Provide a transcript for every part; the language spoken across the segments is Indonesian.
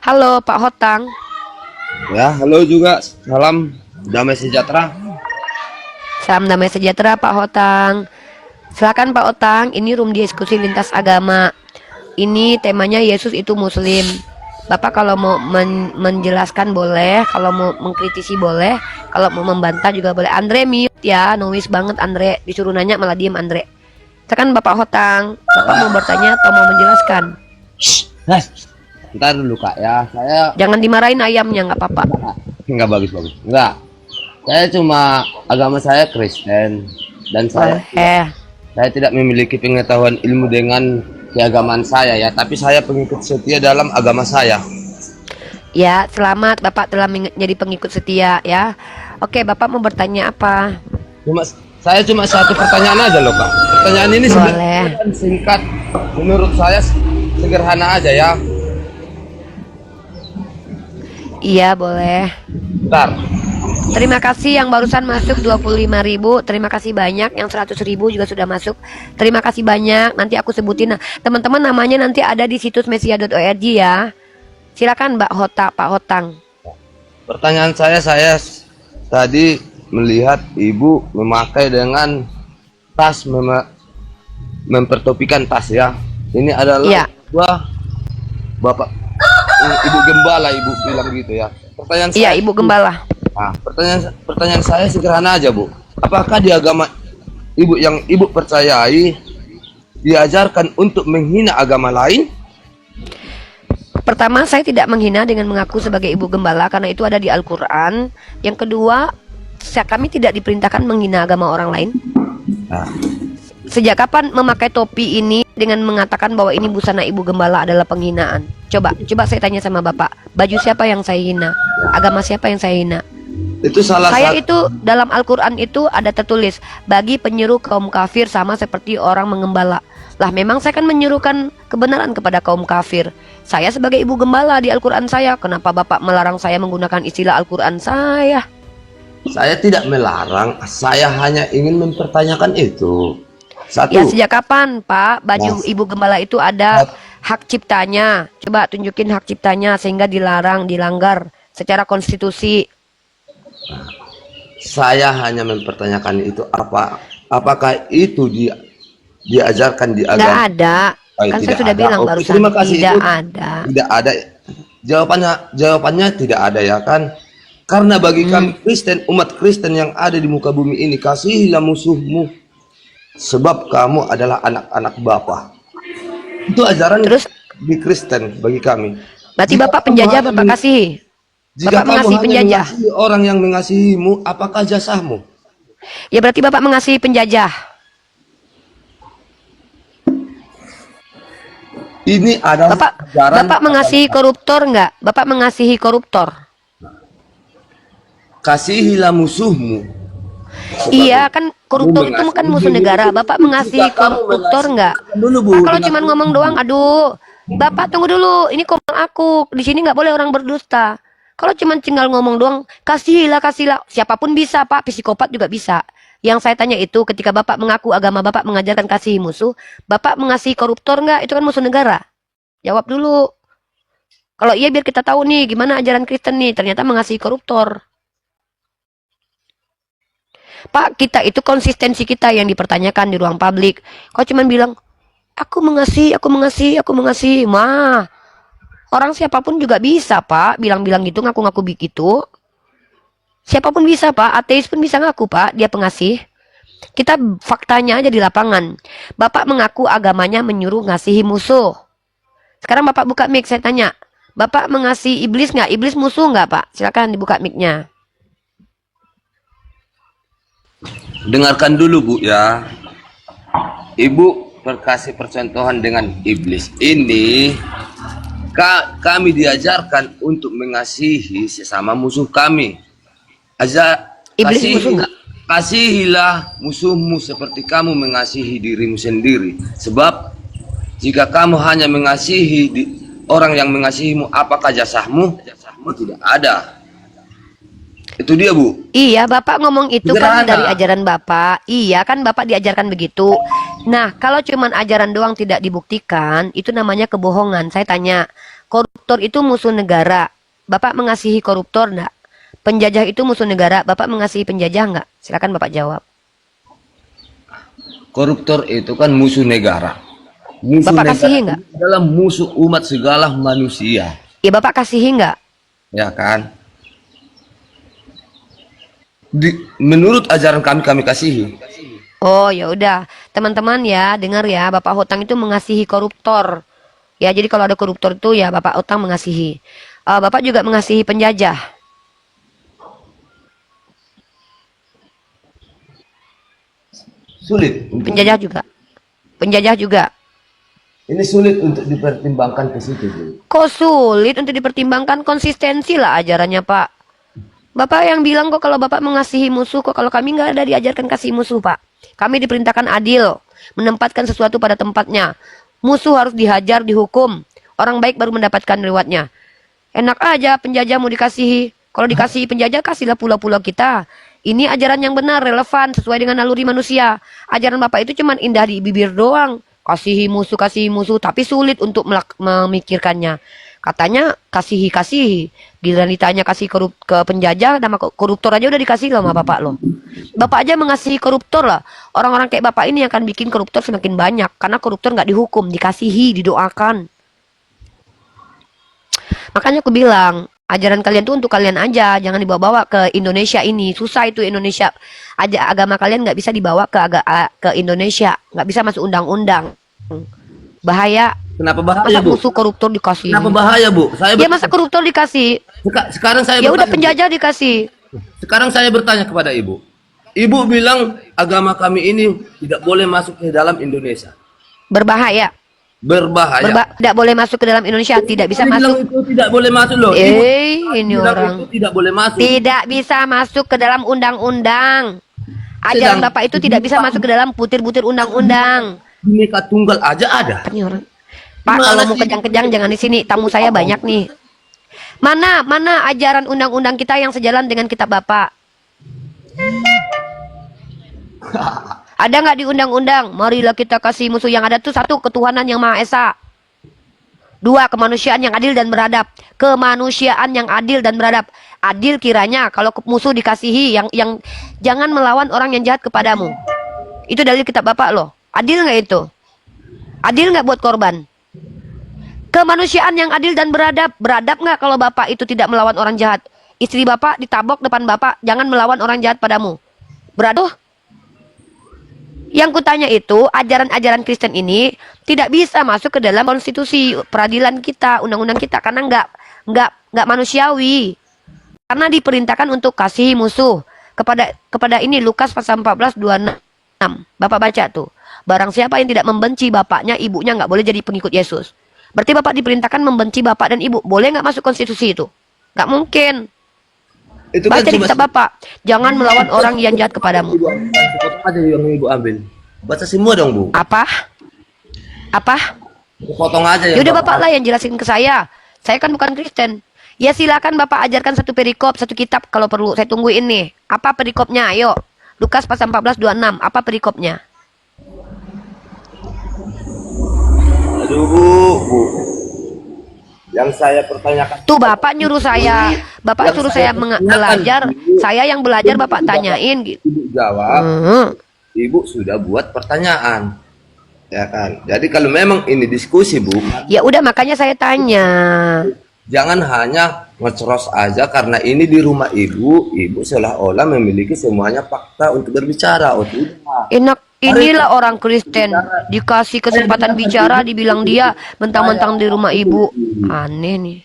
Halo Pak Hotang. Ya, halo juga. Salam damai sejahtera. Salam damai sejahtera Pak Hotang. Silakan Pak Hotang, ini room diskusi lintas agama. Ini temanya Yesus itu Muslim. Bapak kalau mau menjelaskan boleh, kalau mau mengkritisi boleh, kalau mau membantah juga boleh. Andre mute ya, noise banget Andre. Disuruh nanya malah diem Andre. Silakan Bapak Hotang, Bapak mau bertanya atau mau menjelaskan? Nah, ntar dulu Kak ya. Saya Jangan dimarahin ayamnya, nggak apa-apa. nggak bagus-bagus. Enggak. Saya cuma agama saya Kristen dan saya tidak memiliki pengetahuan ilmu dengan keagamaan saya ya, tapi saya pengikut setia dalam agama saya. Ya, selamat Bapak telah menjadi pengikut setia ya. Oke, Bapak mau bertanya apa? Saya cuma satu pertanyaan aja loh Kak. Pertanyaan ini Boleh. singkat, menurut saya sederhana aja ya. Iya, boleh. Bentar. Terima kasih yang barusan masuk 25.000. Terima kasih banyak yang 100.000 juga sudah masuk. Terima kasih banyak. Nanti aku sebutin. Nah, teman-teman namanya nanti ada di situs mesia.org ya. Silakan Pak Hotang. Pertanyaan saya tadi melihat ibu memakai dengan tas mempertopikan tas ya. Ini adalah Ya. Bapak ibu gembala, ibu bilang gitu ya. Pertanyaan Iya, saya, Ibu Gembala. nah, pertanyaan saya sederhana aja Bu. Apakah di agama ibu yang ibu percayai diajarkan untuk menghina agama lain? Pertama, saya tidak menghina dengan mengaku sebagai Ibu Gembala karena itu ada di Al-Qur'an. Yang kedua, kami tidak diperintahkan menghina agama orang lain. Nah, Sejak kapan memakai topi ini dengan mengatakan bahwa ini busana Ibu Gembala adalah penghinaan? Coba saya tanya sama Bapak. Baju siapa yang saya hina? Agama siapa yang saya hina? itu salah Saya satu. itu dalam Al-Quran itu ada tertulis bagi penyeru kaum kafir sama seperti orang mengembala. Lah memang saya kan menyuruhkan kebenaran kepada kaum kafir. Saya sebagai Ibu Gembala di Al-Quran saya. Kenapa Bapak melarang saya menggunakan istilah Al-Quran saya? Saya tidak melarang, saya hanya ingin mempertanyakan itu. Satu. Ya sejak kapan Pak baju Nah, Ibu Gembala itu ada hak ciptanya? Coba tunjukin hak ciptanya sehingga dilanggar secara konstitusi. saya hanya mempertanyakan itu apakah itu diajarkan di Nggak agama? ada. Kan saya Tidak sudah ada. bilang Oke, barusan terima kasih. tidak Itu ada. tidak ada. Jawabannya tidak ada ya kan? Karena bagi kami Kristen, umat Kristen yang ada di muka bumi ini, kasihilah musuhmu sebab kamu adalah anak-anak Bapa. Itu ajaran Terus di Kristen bagi kami. berarti Jika Bapak kamu penjajah hanya Bapak kasihi. Jika Bapak kamu mengasihi hanya penjajah. mengasihi orang yang mengasihimu, apakah jasamu? Ya berarti Bapak mengasihi penjajah. Ini adalah ajaran. Bapak mengasihi koruptor nggak? Bapak mengasihi koruptor. Kasihilah musuhmu. Iya kan koruptor itu kan musuh negara. Bapak mengasihi koruptor nggak? Dulu Bu. Pak, kalau cuma ngomong doang, aduh. Bapak tunggu dulu. Ini komen aku. Di sini nggak boleh orang berdusta. Kalau cuma tinggal ngomong doang, kasihilah. Siapapun bisa Pak. Psikopat juga bisa. Yang saya tanya itu ketika Bapak mengaku agama Bapak mengajarkan kasihi musuh, Bapak mengasihi koruptor nggak? Itu kan musuh negara. Jawab dulu. Kalau iya biar kita tahu nih gimana ajaran Kristen nih. Ternyata mengasihi koruptor. Pak, kita itu konsistensi kita yang dipertanyakan di ruang publik. Kau cuma bilang, aku mengasihi. Mah, orang siapapun juga bisa, Pak. Bilang-bilang gitu, ngaku-ngaku begitu. Siapapun bisa, Pak. Ateis pun bisa ngaku, Pak. Dia pengasih. Kita faktanya aja di lapangan. Bapak mengaku agamanya menyuruh ngasihi musuh. Sekarang Bapak buka mic, saya tanya. Bapak mengasihi iblis nggak? Iblis musuh nggak, Pak? Silakan dibuka mic-nya. Dengarkan dulu Bu ya. Ibu berkasih percontohan dengan iblis. Ini kami diajarkan untuk mengasihi sesama musuh kami. Iblis musuh nggak? Kasihilah musuhmu seperti kamu mengasihi dirimu sendiri. Sebab jika kamu hanya mengasihi orang yang mengasihimu, apakah jasahmu? Jasahmu tidak ada. Itu dia Bu. Iya, Bapak ngomong itu kan Sederhana. dari ajaran Bapak. Iya kan Bapak diajarkan begitu. Nah, kalau cuman ajaran doang tidak dibuktikan, itu namanya kebohongan. Saya tanya, Koruptor itu musuh negara. Bapak mengasihi koruptor enggak? Penjajah itu musuh negara. Bapak mengasihi penjajah enggak? Silakan Bapak jawab. Koruptor itu kan musuh negara. Musuh Bapak negara kasihi enggak? adalah musuh umat segala manusia. Ya Bapak kasihi enggak? Ya kan? Menurut ajaran kami kasihi. Oh ya udah, teman-teman ya dengar ya, Bapak Hotang itu mengasihi koruptor. Ya jadi kalau ada koruptor itu ya Bapak Hotang mengasihi. Bapak juga mengasihi penjajah. Sulit. Penjajah juga. Penjajah juga. Ini sulit untuk dipertimbangkan ke situ, Bu. Kok sulit untuk dipertimbangkan? Konsistensi lah ajarannya Pak. Bapak yang bilang kok kalau Bapak mengasihi musuh, kok kalau kami nggak ada diajarkan kasih musuh Pak. Kami diperintahkan adil, menempatkan sesuatu pada tempatnya. Musuh harus dihajar, dihukum. Orang baik baru mendapatkan rewardnya. Enak aja penjajah mau dikasihi. Kalau dikasihi penjajah, kasihlah pula-pula kita. Ini ajaran yang benar, relevan, sesuai dengan naluri manusia. Ajaran Bapak itu cuma indah di bibir doang. Kasihi musuh, tapi sulit untuk memikirkannya. Katanya kasihi. Giliran ditanya kasih ke penjajah, nama koruptor aja udah dikasih loh sama Bapak loh. Bapak aja mengasihi koruptor lah. Orang-orang kayak Bapak ini yang akan bikin koruptor semakin banyak. Karena koruptor nggak dihukum, dikasihi, didoakan. Makanya aku bilang, ajaran kalian tuh untuk kalian aja. Jangan dibawa-bawa ke Indonesia ini. Susah itu Indonesia. Agama kalian nggak bisa dibawa ke Indonesia. Nggak bisa masuk undang-undang. Bahaya. Kenapa bahaya, Masa Bu? musuh koruptor dikasih? Kenapa bahaya, Bu? Ya masa koruptor dikasih? Sekarang saya Ya udah bertanya, penjajah dikasih. sekarang saya bertanya kepada Ibu. Ibu bilang agama kami ini tidak boleh masuk ke dalam Indonesia. Berbahaya. Berbahaya. Tidak boleh masuk ke dalam Indonesia. Tidak bisa Dia bilang masuk. itu tidak boleh masuk loh. Ibu Ini bilang orang. itu tidak boleh masuk. Tidak bisa masuk ke dalam undang-undang. Ajaran Sedang- Bapak itu tidak bisa masuk ke dalam butir-butir undang-undang. Bineka Tunggal aja ada. Ini orang. Pak, Gimana kalau mau sih? kejang-kejang jangan di sini. Tamu saya banyak nih. Mana ajaran undang-undang kita yang sejalan dengan kitab Bapak? Ada nggak di undang-undang? Marilah kita kasih musuh yang ada tuh satu, ketuhanan yang Maha Esa. Dua, kemanusiaan yang adil dan beradab. Kemanusiaan yang adil dan beradab. Adil kiranya kalau musuh dikasihi, yang jangan melawan orang yang jahat kepadamu. Itu dalil kitab Bapak loh. Adil nggak itu? Adil nggak buat korban? Kemanusiaan yang adil dan beradab. Beradab nggak kalau Bapak itu tidak melawan orang jahat? Istri Bapak ditabok depan Bapak, jangan melawan orang jahat padamu. Beradab? Yang kutanya itu, ajaran-ajaran Kristen ini tidak bisa masuk ke dalam konstitusi peradilan kita, undang-undang kita, karena nggak manusiawi. Karena diperintahkan untuk kasih musuh kepada ini Lukas pasal 14:26. Bapak baca tuh. Barang siapa yang tidak membenci bapaknya, ibunya nggak boleh jadi pengikut Yesus. Berarti Bapak diperintahkan membenci bapak dan ibu. Boleh nggak masuk konstitusi itu? Nggak mungkin. Itu Baca kan di kitab Bapak. Jangan melawan orang yang jahat kepadamu. Sepotong aja yang Ibu ambil. Baca semua dong, Bu. Apa? Potong aja ya. Yaudah Bapak lah yang jelasin ke saya. Saya kan bukan Kristen. Ya silakan Bapak ajarkan satu perikop, satu kitab kalau perlu. Saya tungguin nih. Apa perikopnya? Ayo. Lukas pasal 14:26. Apa perikopnya? Aduh, Bu. Yang saya pertanyakan Tuh Bapak nyuruh saya. Bapak Yang suruh saya saya pertanyakan, belajar. Bu. Saya yang belajar Bapak tanyain gitu. Ibu jawab, Hmm. Ibu sudah buat pertanyaan. Ya kan? Jadi kalau memang ini diskusi, Bu, Ya udah makanya saya tanya. jangan hanya ngecros aja karena ini di rumah Ibu seolah-olah memiliki semuanya fakta untuk berbicara. Oh, tidak. Enak, inilah orang Kristen dikasih kesempatan bicara, dibilang dia mentang-mentang di rumah ibu. Aneh nih.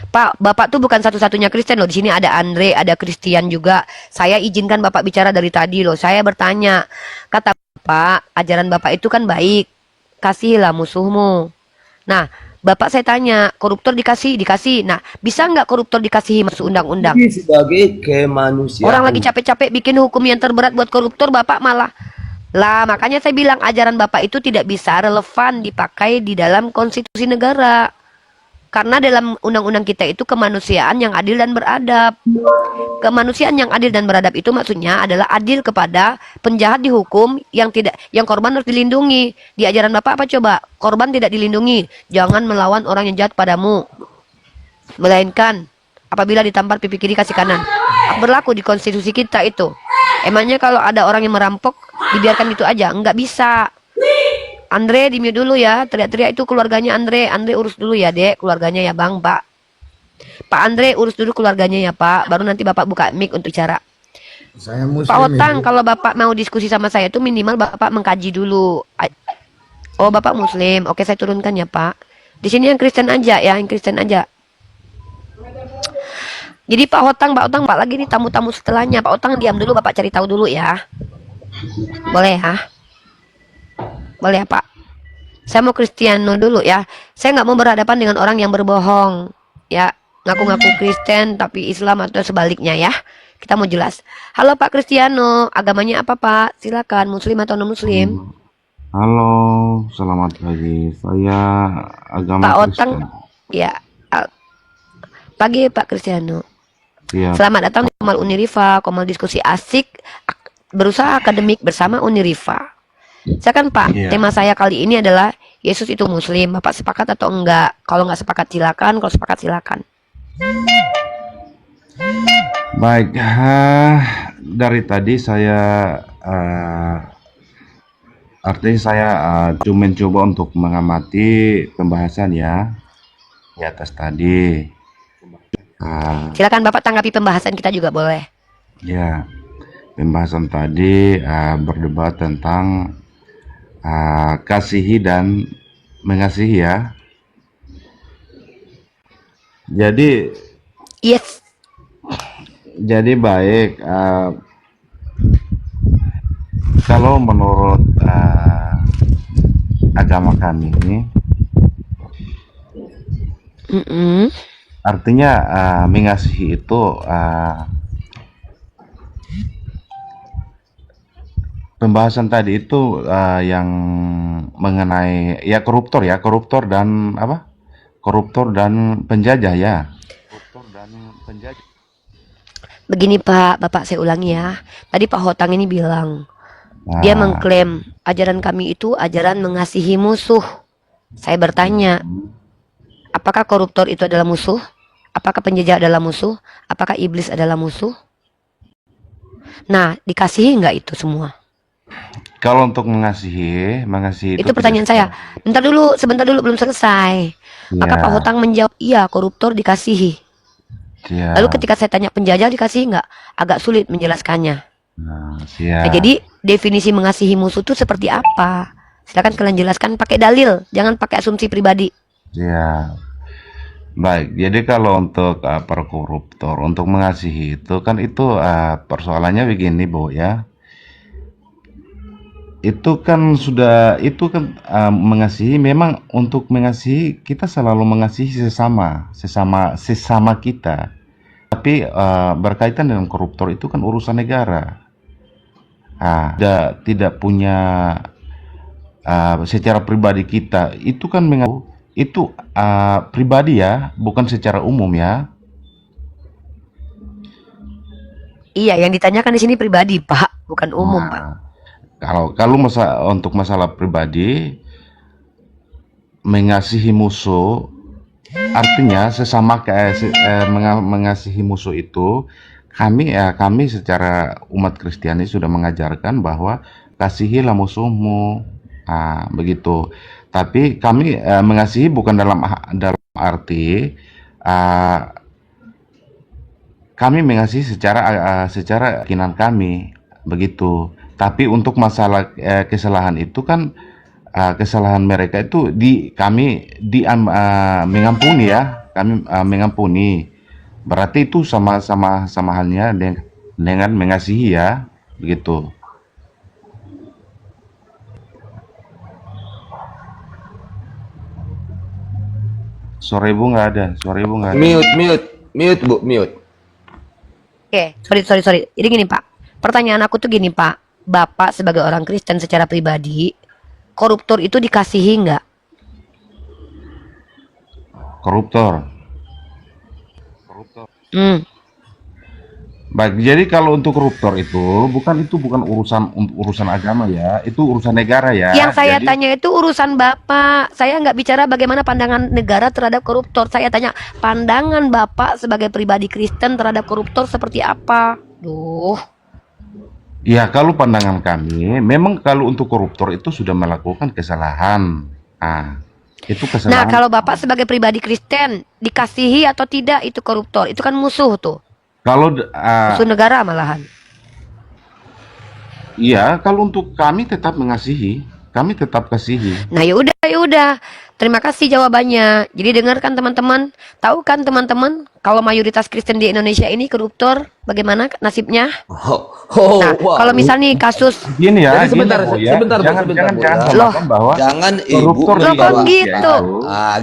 Pak, Bapak tuh bukan satu-satunya Kristen loh. Di sini ada Andre, ada Christian juga. Saya izinkan Bapak bicara dari tadi loh. Saya bertanya, kata Bapak, ajaran Bapak itu kan baik. Kasihilah musuhmu. Nah, Bapak saya tanya, koruptor dikasih. Nah, bisa nggak koruptor dikasihi masuk undang-undang? Ini sebagai kemanusiaan. Orang lagi capek-capek bikin hukum yang terberat buat koruptor, Bapak malah. Lah, makanya saya bilang ajaran Bapak itu tidak bisa relevan dipakai di dalam konstitusi negara. Karena dalam undang-undang kita itu kemanusiaan yang adil dan beradab. Kemanusiaan yang adil dan beradab itu maksudnya adalah adil kepada penjahat dihukum, yang korban harus dilindungi. Di ajaran Bapak apa coba? Korban tidak dilindungi. Jangan melawan orang yang jahat padamu. Melainkan apabila ditampar pipi kiri kasih kanan. Berlaku di konstitusi kita itu. Emangnya kalau ada orang yang merampok dibiarkan gitu aja? Enggak bisa. Andre di mute dulu ya, teriak-teriak itu keluarganya Andre. Andre urus dulu ya dek, keluarganya ya bang, pak. Pak Andre urus dulu keluarganya ya pak, baru nanti bapak buka mic untuk cara. Saya muslim. Pak Otang, Ibu. kalau bapak mau diskusi sama saya itu minimal bapak mengkaji dulu. Oh bapak muslim, oke saya turunkan ya pak. Di sini yang Kristen aja ya, yang Kristen aja. Jadi Pak Otang, Pak lagi nih tamu-tamu setelahnya. Pak Otang diam dulu, bapak cari tahu dulu ya. Boleh ya? Boleh ya Pak? Saya mau Kristiano dulu ya. Saya nggak mau berhadapan dengan orang yang berbohong. Ya, ngaku-ngaku Kristen tapi Islam atau sebaliknya ya. Kita mau jelas. Halo Pak Kristiano, agamanya apa Pak? Silakan, Muslim atau non Muslim? Halo, selamat pagi. Saya agama Pak Kristen. Otang, ya. Pagi Pak Kristiano. Iya, Selamat datang di Komal Unirifa, Komal diskusi asik, berusaha akademik bersama Unirifa. Silakan Pak, Iya. tema saya kali ini adalah Yesus itu Muslim. Bapak sepakat atau enggak? Kalau enggak sepakat silakan, kalau sepakat silakan. baik. Dari tadi saya artinya saya cuma mencoba untuk mengamati pembahasan ya di atas tadi. Silakan Bapak tanggapi pembahasan kita juga boleh. Ya, pembahasan tadi berdebat tentang kasihi dan mengasihi ya. Yes. Jadi baik, kalau menurut agama kami Mm-mm. artinya mengasihi itu pembahasan tadi itu yang mengenai ya koruptor dan apa? Koruptor dan penjajah ya. Begini Pak, Bapak saya ulangi ya. Tadi Pak Hotang ini bilang, dia mengklaim ajaran kami itu ajaran mengasihi musuh. Saya bertanya, apakah koruptor itu adalah musuh? Apakah penjajah adalah musuh? Apakah iblis adalah musuh? Nah, dikasihi nggak itu semua? Kalau untuk mengasihi Itu pertanyaan saya. Sebentar dulu belum selesai. Maka Ya. Pak Hotang menjawab, iya koruptor dikasihi. Ya. Lalu ketika saya tanya penjajah dikasihi nggak? Agak sulit menjelaskannya. Nah, Nah, jadi definisi mengasihi musuh itu seperti apa? Silakan kalian jelaskan pakai dalil, jangan pakai asumsi pribadi. ya. Baik, jadi kalau untuk para koruptor, untuk mengasihi itu kan itu persoalannya begini, Bu ya. Itu kan mengasihi, memang untuk mengasihi kita selalu mengasihi sesama kita. Tapi berkaitan dengan koruptor itu kan urusan negara. Tidak punya secara pribadi kita itu kan itu pribadi ya, bukan secara umum ya. Iya, yang ditanyakan di sini pribadi, Pak, bukan umum, Pak. Kalau untuk masalah pribadi, mengasihi musuh artinya mengasihi musuh itu kami secara umat Kristiani sudah mengajarkan bahwa kasihilah musuhmu, begitu. Tapi kami mengasihi bukan dalam arti kami mengasihi secara keyakinan kami, begitu. Tapi untuk masalah kesalahan itu kan kesalahan mereka itu kami mengampuni ya, kami mengampuni. Berarti itu sama halnya dengan mengasihi ya, begitu. Suara ibu nggak ada. Mute Bu, mute. Oke, sorry. Jadi gini, Pak. Pertanyaan aku tuh gini, Pak. Bapak sebagai orang Kristen secara pribadi, koruptor itu dikasihi nggak? koruptor. Hmm. Baik, jadi kalau untuk koruptor itu bukan urusan agama ya, itu urusan negara ya. Yang saya Jadi tanya itu urusan Bapak. Saya nggak bicara bagaimana pandangan negara terhadap koruptor. Saya tanya pandangan Bapak sebagai pribadi Kristen terhadap koruptor seperti apa? Duh. ya kalau pandangan kami, memang kalau untuk koruptor itu sudah melakukan kesalahan. Ah, itu Nah, kesalahan. kalau Bapak sebagai pribadi Kristen dikasihi atau tidak itu koruptor, itu kan musuh tuh. Kalau Musuh negara malahan. iya, kalau untuk kami tetap mengasihi, kami tetap kasihi. Nah, ya udah, ya udah. Terima kasih jawabannya. Jadi dengarkan teman-teman, tahu kan teman-teman kalau mayoritas Kristen di Indonesia ini koruptor, bagaimana nasibnya? Nah, kalau misalnya kasus Gini ya, Jadi sebentar, Bu, sebentar, Bu, jangan sebentar, Bu, jangan ya. samakan bahwa Jangan ibu koruptor Loh, kok membawa gitu?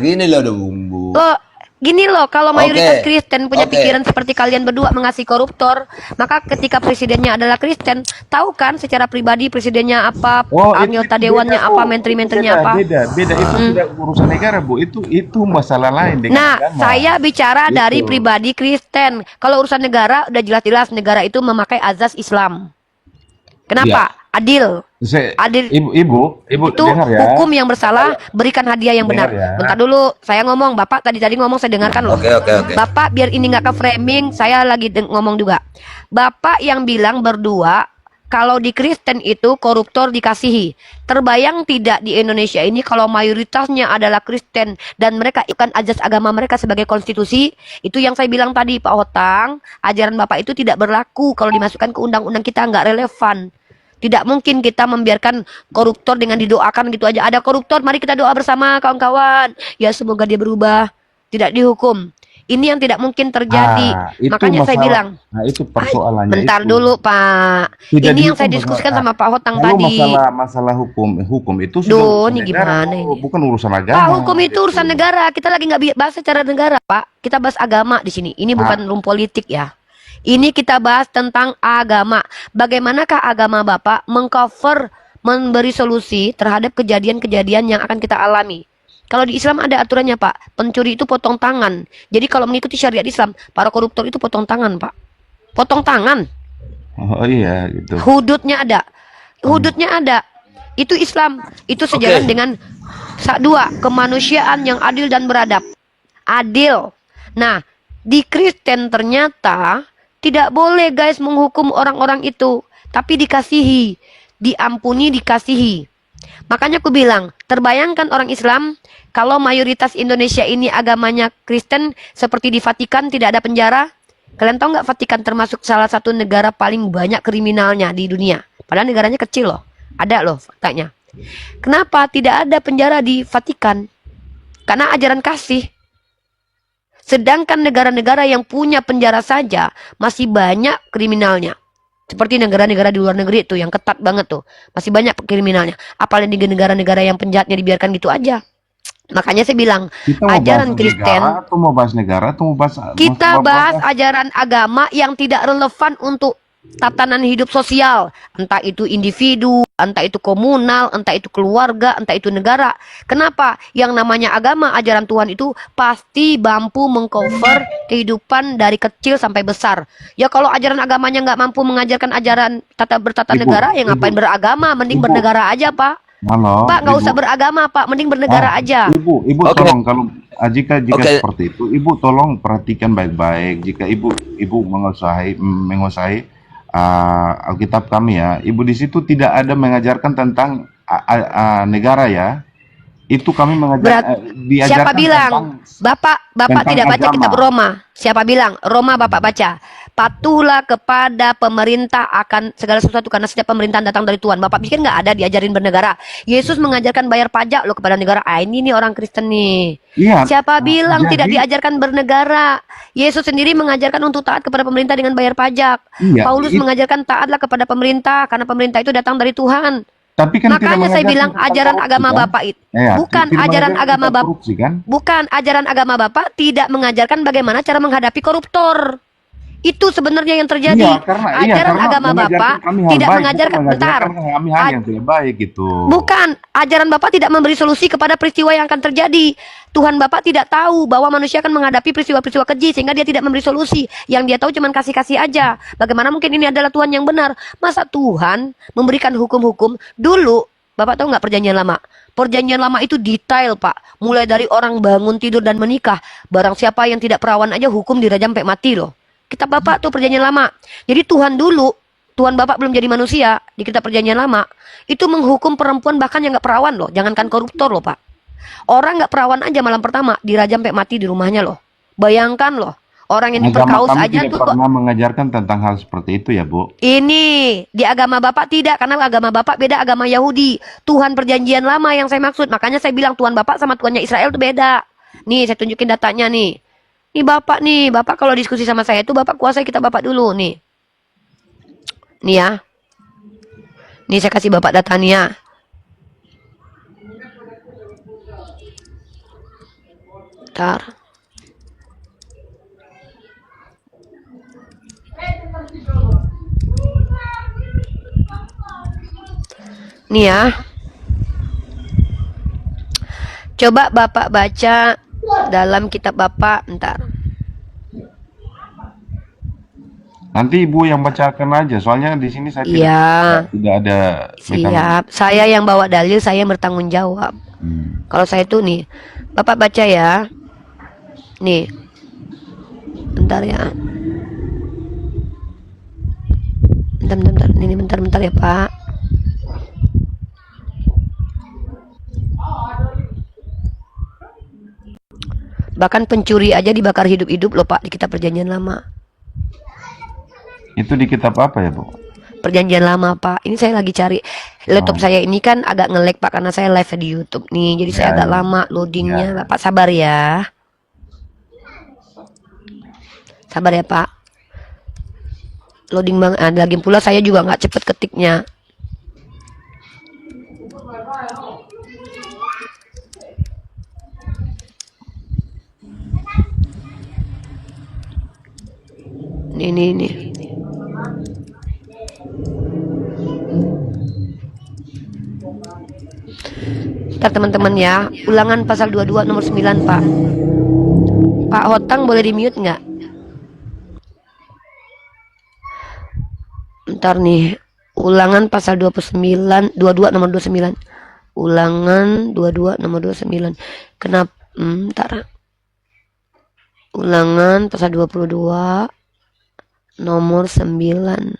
Gini loh bumbu. Loh, gini loh, kalau mayoritas Oke, Kristen punya oke. pikiran seperti kalian berdua mengasihi koruptor, maka ketika presidennya adalah Kristen, tahu kan secara pribadi presidennya apa, anggota itu dewannya beda, apa, Bu. menteri-menterinya Beda, apa. beda itu sudah urusan negara, Bu. Itu masalah lain dengan Nah, agama. saya bicara dari Gitu. pribadi Kristen. Kalau urusan negara, udah jelas-jelas negara itu memakai azas Islam. Kenapa? Adil. Adil. Ibu Itu dengar ya. hukum yang bersalah, berikan hadiah yang benar. Dengar ya. Bentar dulu, saya ngomong. Bapak tadi ngomong, saya dengarkan loh. Oke. Bapak biar ini nggak ke framing, saya lagi ngomong juga. Bapak yang bilang berdua, kalau di Kristen itu koruptor dikasihi. Terbayang tidak di Indonesia ini kalau mayoritasnya adalah Kristen dan mereka ikan ajas agama mereka sebagai konstitusi, itu yang saya bilang tadi Pak Hotang, ajaran Bapak itu tidak berlaku kalau dimasukkan ke undang-undang kita, nggak relevan. Tidak mungkin kita membiarkan koruptor dengan didoakan gitu aja. Ada koruptor, mari kita doa bersama kawan-kawan. Ya semoga dia berubah. Tidak dihukum. Ini yang tidak mungkin terjadi. Itu Makanya saya masalah- bilang, Nah, itu persoalannya. bentar itu. dulu Pak. Tidak Ini yang dihukum saya diskusikan benar. sama Pak Hotang Kalau tadi. masalah hukum itu sudah Duh, urusan ini negara, gimana Bu. ini? Bukan urusan agama. Pak, hukum itu gitu. urusan negara. Kita lagi nggak bahas secara negara, Pak. Kita bahas agama di sini. Ini bukan room politik ya. Ini kita bahas tentang agama. Bagaimanakah agama Bapak mengcover, memberi solusi terhadap kejadian-kejadian yang akan kita alami. Kalau di Islam ada aturannya, Pak. Pencuri itu potong tangan. Jadi kalau mengikuti syariat Islam, para koruptor itu potong tangan, Pak. Potong tangan. Oh iya gitu. Hududnya ada. Hududnya ada. Itu Islam. Itu sejalan Oke. dengan dua, kemanusiaan yang adil dan beradab. Adil. Nah, di Kristen ternyata tidak boleh guys menghukum orang-orang itu, tapi dikasihi, diampuni, dikasihi. Makanya aku bilang, terbayangkan orang Islam kalau mayoritas Indonesia ini agamanya Kristen, seperti di Vatikan tidak ada penjara. Kalian tahu nggak Vatikan termasuk salah satu negara paling banyak kriminalnya di dunia. Padahal negaranya kecil loh. Ada loh faktanya. Kenapa tidak ada penjara di Vatikan? Karena ajaran kasih. Sedangkan negara-negara yang punya penjara saja masih banyak kriminalnya. Seperti negara-negara di luar negeri itu yang ketat banget tuh. Masih banyak kriminalnya. Apalagi di negara-negara yang penjahatnya dibiarkan gitu aja. Makanya saya bilang, Kita mau ajaran bahas Kristen, negara, atau mau bahas negara, atau mau bahas kita bahas ajaran agama yang tidak relevan untuk tatanan hidup sosial, entah itu individu, entah itu komunal, entah itu keluarga, entah itu negara. Kenapa? Yang namanya agama, ajaran Tuhan itu pasti mampu mengcover kehidupan dari kecil sampai besar. Ya kalau ajaran agamanya nggak mampu mengajarkan ajaran bertata Ibu, negara, ya ngapain Ibu. beragama? Mending Ibu. bernegara aja, Pak. Halo, Pak, nggak Ibu. usah beragama, Pak. Mending bernegara aja. Ibu Oke. tolong kalau jika Oke. seperti itu, Ibu tolong perhatikan baik-baik. Jika Ibu menguasai Alkitab kami ya, Ibu di situ tidak ada mengajarkan tentang negara ya. Itu kami diajarkan Siapa bilang? tentang Bapak tentang tidak baca agama. kitab Roma. Siapa bilang? Roma Bapak baca. Patuhlah kepada pemerintah akan segala sesuatu karena setiap pemerintahan datang dari Tuhan. Bapak pikir nggak ada diajarin bernegara? Yesus mengajarkan bayar pajak loh kepada negara. Ini nih orang Kristen nih. Iya. Siapa bilang Jadi- tidak diajarkan bernegara? Yesus sendiri mengajarkan untuk taat kepada pemerintah dengan bayar pajak. Iya, Paulus mengajarkan taatlah kepada pemerintah karena pemerintah itu datang dari Tuhan. Tapi kan tidak Makanya saya mengajarkan bilang tentang ajaran korupsi, agama kan? Bapak itu Iya, bukan tidak ajaran mengajarkan agama tentang Bapak. korupsi, kan? Bukan ajaran agama Bapak tidak mengajarkan bagaimana cara menghadapi koruptor. Itu sebenarnya yang terjadi. Iya, karena Ajaran agama mengajarkan Bapak kami hal tidak baik, mengajarkan, bukan bentar. mengajarkan kami hal yang tidak baik gitu. Bukan, ajaran Bapak tidak memberi solusi kepada peristiwa yang akan terjadi. Tuhan Bapak tidak tahu bahwa manusia akan menghadapi peristiwa-peristiwa keji sehingga dia tidak memberi solusi. Yang dia tahu cuma kasih-kasih aja. Bagaimana mungkin ini adalah Tuhan yang benar? Masa Tuhan memberikan hukum-hukum dulu? Bapak tahu nggak perjanjian lama? Perjanjian lama itu detail, Pak. Mulai dari orang bangun, tidur, dan menikah. Barang siapa yang tidak perawan aja hukum dirajam sampai mati loh. Kitab Bapak tuh perjanjian lama. Jadi Tuhan dulu, Tuhan Bapak belum jadi manusia, di kitab perjanjian lama, itu menghukum perempuan bahkan yang nggak perawan loh. Jangankan koruptor loh, Pak. Orang nggak perawan aja malam pertama dirajam sampai mati di rumahnya loh. Bayangkan loh. Orang yang Agama diperkaus kami aja tidak tuh kok. pernah mengajarkan tentang hal seperti itu ya, Bu. Ini di agama Bapak tidak, karena agama Bapak beda agama Yahudi. Tuhan perjanjian lama yang saya maksud. Makanya saya bilang Tuhan Bapak sama Tuhannya Israel itu beda. Nih saya tunjukin datanya nih. Nih Bapak kalau diskusi sama saya itu Bapak kuasai kitab Bapak dulu nih. Nih ya. Nih saya kasih Bapak datanya. Bentar. Nih ya. Coba Bapak baca dalam kitab Bapak, bentar. Nanti Ibu yang bacakan aja, soalnya di sini saya Iya, tidak ada mekanisme. siap. Saya yang bawa dalil, saya yang bertanggung jawab. Kalau saya tuh nih, Bapak baca ya. Nih. Bentar ya. Bentar. Ini bentar ya, Pak. Bahkan pencuri aja dibakar hidup-hidup loh, Pak, di kitab perjanjian lama. Itu di kitab apa ya, Bu? Perjanjian lama, Pak. Ini saya lagi cari. Laptop saya ini kan agak nge-lag, Pak, karena saya live di YouTube nih. Jadi saya agak lama loadingnya. Bapak sabar ya. Sabar ya, Pak. Loading banget. Lagi pula saya juga nggak cepet ketiknya. Ini. Ntar teman-teman ya, ulangan pasal 22 nomor 9, Pak. Pak Hotang boleh di mute nggak? Ntar nih, ulangan pasal 22 nomor 29. Ulangan 22 nomor 29. Kenapa? Ntar. Ulangan pasal 22 nomor 9.